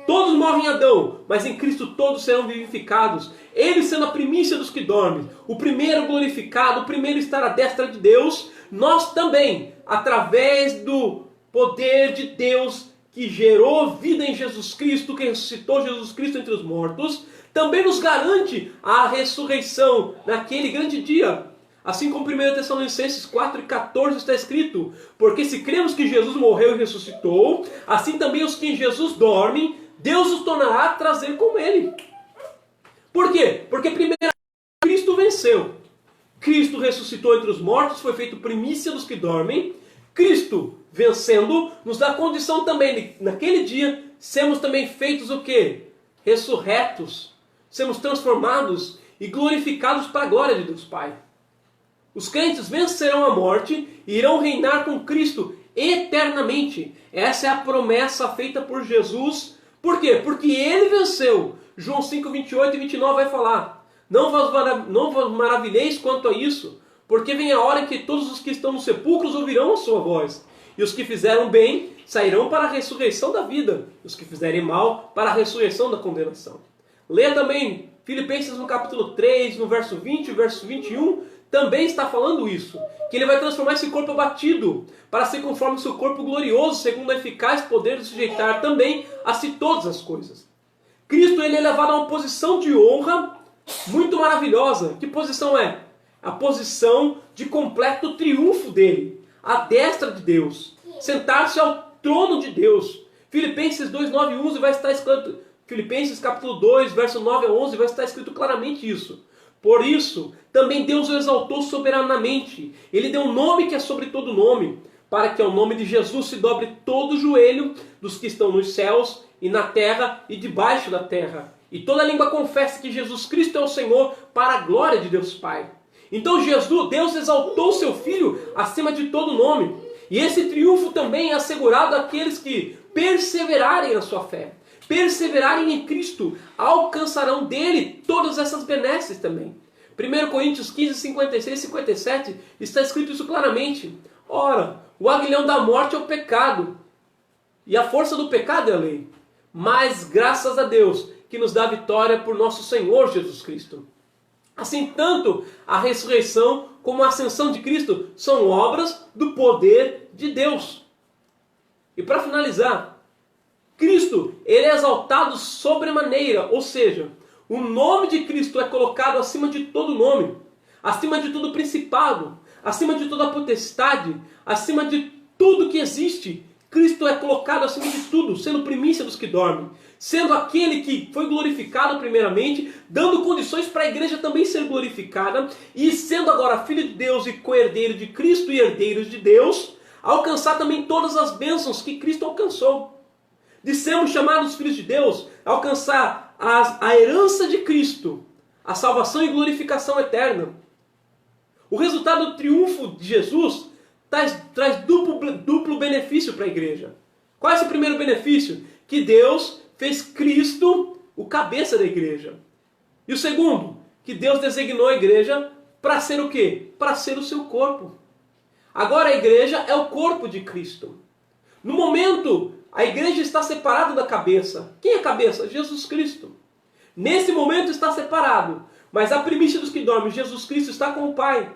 Todos morrem em Adão, mas em Cristo todos serão vivificados. Ele sendo a primícia dos que dormem, o primeiro glorificado, o primeiro estar à destra de Deus, nós também, através do poder de Deus que gerou vida em Jesus Cristo, que ressuscitou Jesus Cristo entre os mortos, também nos garante a ressurreição naquele grande dia. Assim como 1 Tessalonicenses 4,14 está escrito: porque se cremos que Jesus morreu e ressuscitou, assim também os que em Jesus dormem, Deus os tornará a trazer com ele. Por quê? Porque primeiro Cristo venceu. Cristo ressuscitou entre os mortos, foi feito primícia dos que dormem. Cristo vencendo, nos dá condição também de, naquele dia, sermos também feitos o quê? Ressurretos. Sermos transformados e glorificados para a glória de Deus Pai. Os crentes vencerão a morte e irão reinar com Cristo eternamente. Essa é a promessa feita por Jesus. Por quê? Porque Ele venceu. João 5, 28 e 29 vai falar: não vos maravilheis quanto a isso, porque vem a hora em que todos os que estão nos sepulcros ouvirão a sua voz. E os que fizeram bem sairão para a ressurreição da vida. E os que fizerem mal para a ressurreição da condenação. Leia também Filipenses no capítulo 3, no verso 20 e verso 21. Também está falando isso, que Ele vai transformar esse corpo abatido para ser conforme o seu corpo glorioso, segundo o eficaz poder de sujeitar também a si todas as coisas. Cristo ele é levado a uma posição de honra muito maravilhosa. Que posição é? A posição de completo triunfo dele, à destra de Deus, sentar-se ao trono de Deus. Filipenses 2, 9 e 11 vai estar escrito, Filipenses capítulo 2, verso 9 a 11 vai estar escrito claramente isso. Por isso, também Deus o exaltou soberanamente. Ele deu um nome que é sobre todo nome, para que ao nome de Jesus se dobre todo o joelho dos que estão nos céus e na terra e debaixo da terra. E toda língua confesse que Jesus Cristo é o Senhor, para a glória de Deus Pai. Então Deus exaltou seu Filho acima de todo nome. E esse triunfo também é assegurado àqueles que perseverarem na sua fé. Perseverarem em Cristo, alcançarão dele todas essas benesses também. 1 Coríntios 15, 56 e 57 está escrito isso claramente. Ora, o aguilhão da morte é o pecado, e a força do pecado é a lei. Mas graças a Deus, que nos dá vitória por nosso Senhor Jesus Cristo. Assim, tanto a ressurreição como a ascensão de Cristo são obras do poder de Deus. E para finalizar, Cristo, ele é exaltado sobremaneira, ou seja, o nome de Cristo é colocado acima de todo nome, acima de todo principado, acima de toda potestade, acima de tudo que existe. Cristo é colocado acima de tudo, sendo primícia dos que dormem, sendo aquele que foi glorificado primeiramente, dando condições para a igreja também ser glorificada, e sendo agora filho de Deus e co-herdeiro de Cristo e herdeiros de Deus, alcançar também todas as bênçãos que Cristo alcançou. De sermos chamados filhos de Deus, alcançar a herança de Cristo, a salvação e glorificação eterna. O resultado do triunfo de Jesus traz duplo benefício para a igreja. Qual é esse primeiro benefício? Que Deus fez Cristo o cabeça da igreja. E o segundo, que Deus designou a igreja para ser o quê? Para ser o seu corpo. Agora a igreja é o corpo de Cristo. No momento, a igreja está separada da cabeça. Quem é a cabeça? Jesus Cristo. Nesse momento está separado. Mas a primícia dos que dormem, Jesus Cristo está com o Pai.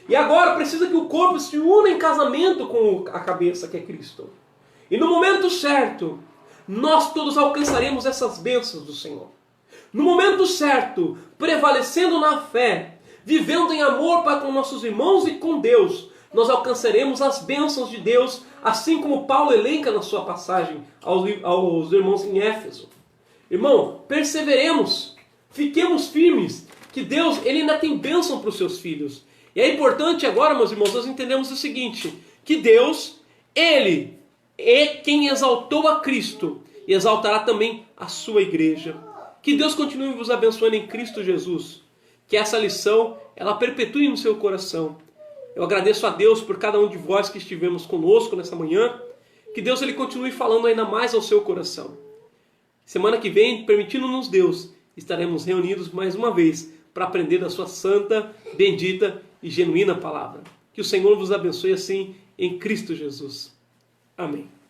E agora precisa que o corpo se una em casamento com a cabeça, que é Cristo. E no momento certo, nós todos alcançaremos essas bênçãos do Senhor. No momento certo, prevalecendo na fé, vivendo em amor para com nossos irmãos e com Deus, nós alcançaremos as bênçãos de Deus, assim como Paulo elenca na sua passagem aos irmãos em Éfeso. Irmão, perseveremos, fiquemos firmes, que Deus ele ainda tem bênção para os seus filhos. E é importante agora, meus irmãos, nós entendemos o seguinte, que Deus, Ele é quem exaltou a Cristo e exaltará também a sua igreja. Que Deus continue vos abençoando em Cristo Jesus. Que essa lição, ela perpetue no seu coração. Eu agradeço a Deus por cada um de vós que estivemos conosco nessa manhã. Que Deus ele continue falando ainda mais ao seu coração. Semana que vem, permitindo-nos Deus, estaremos reunidos mais uma vez para aprender da sua santa, bendita e genuína palavra. Que o Senhor vos abençoe assim em Cristo Jesus. Amém.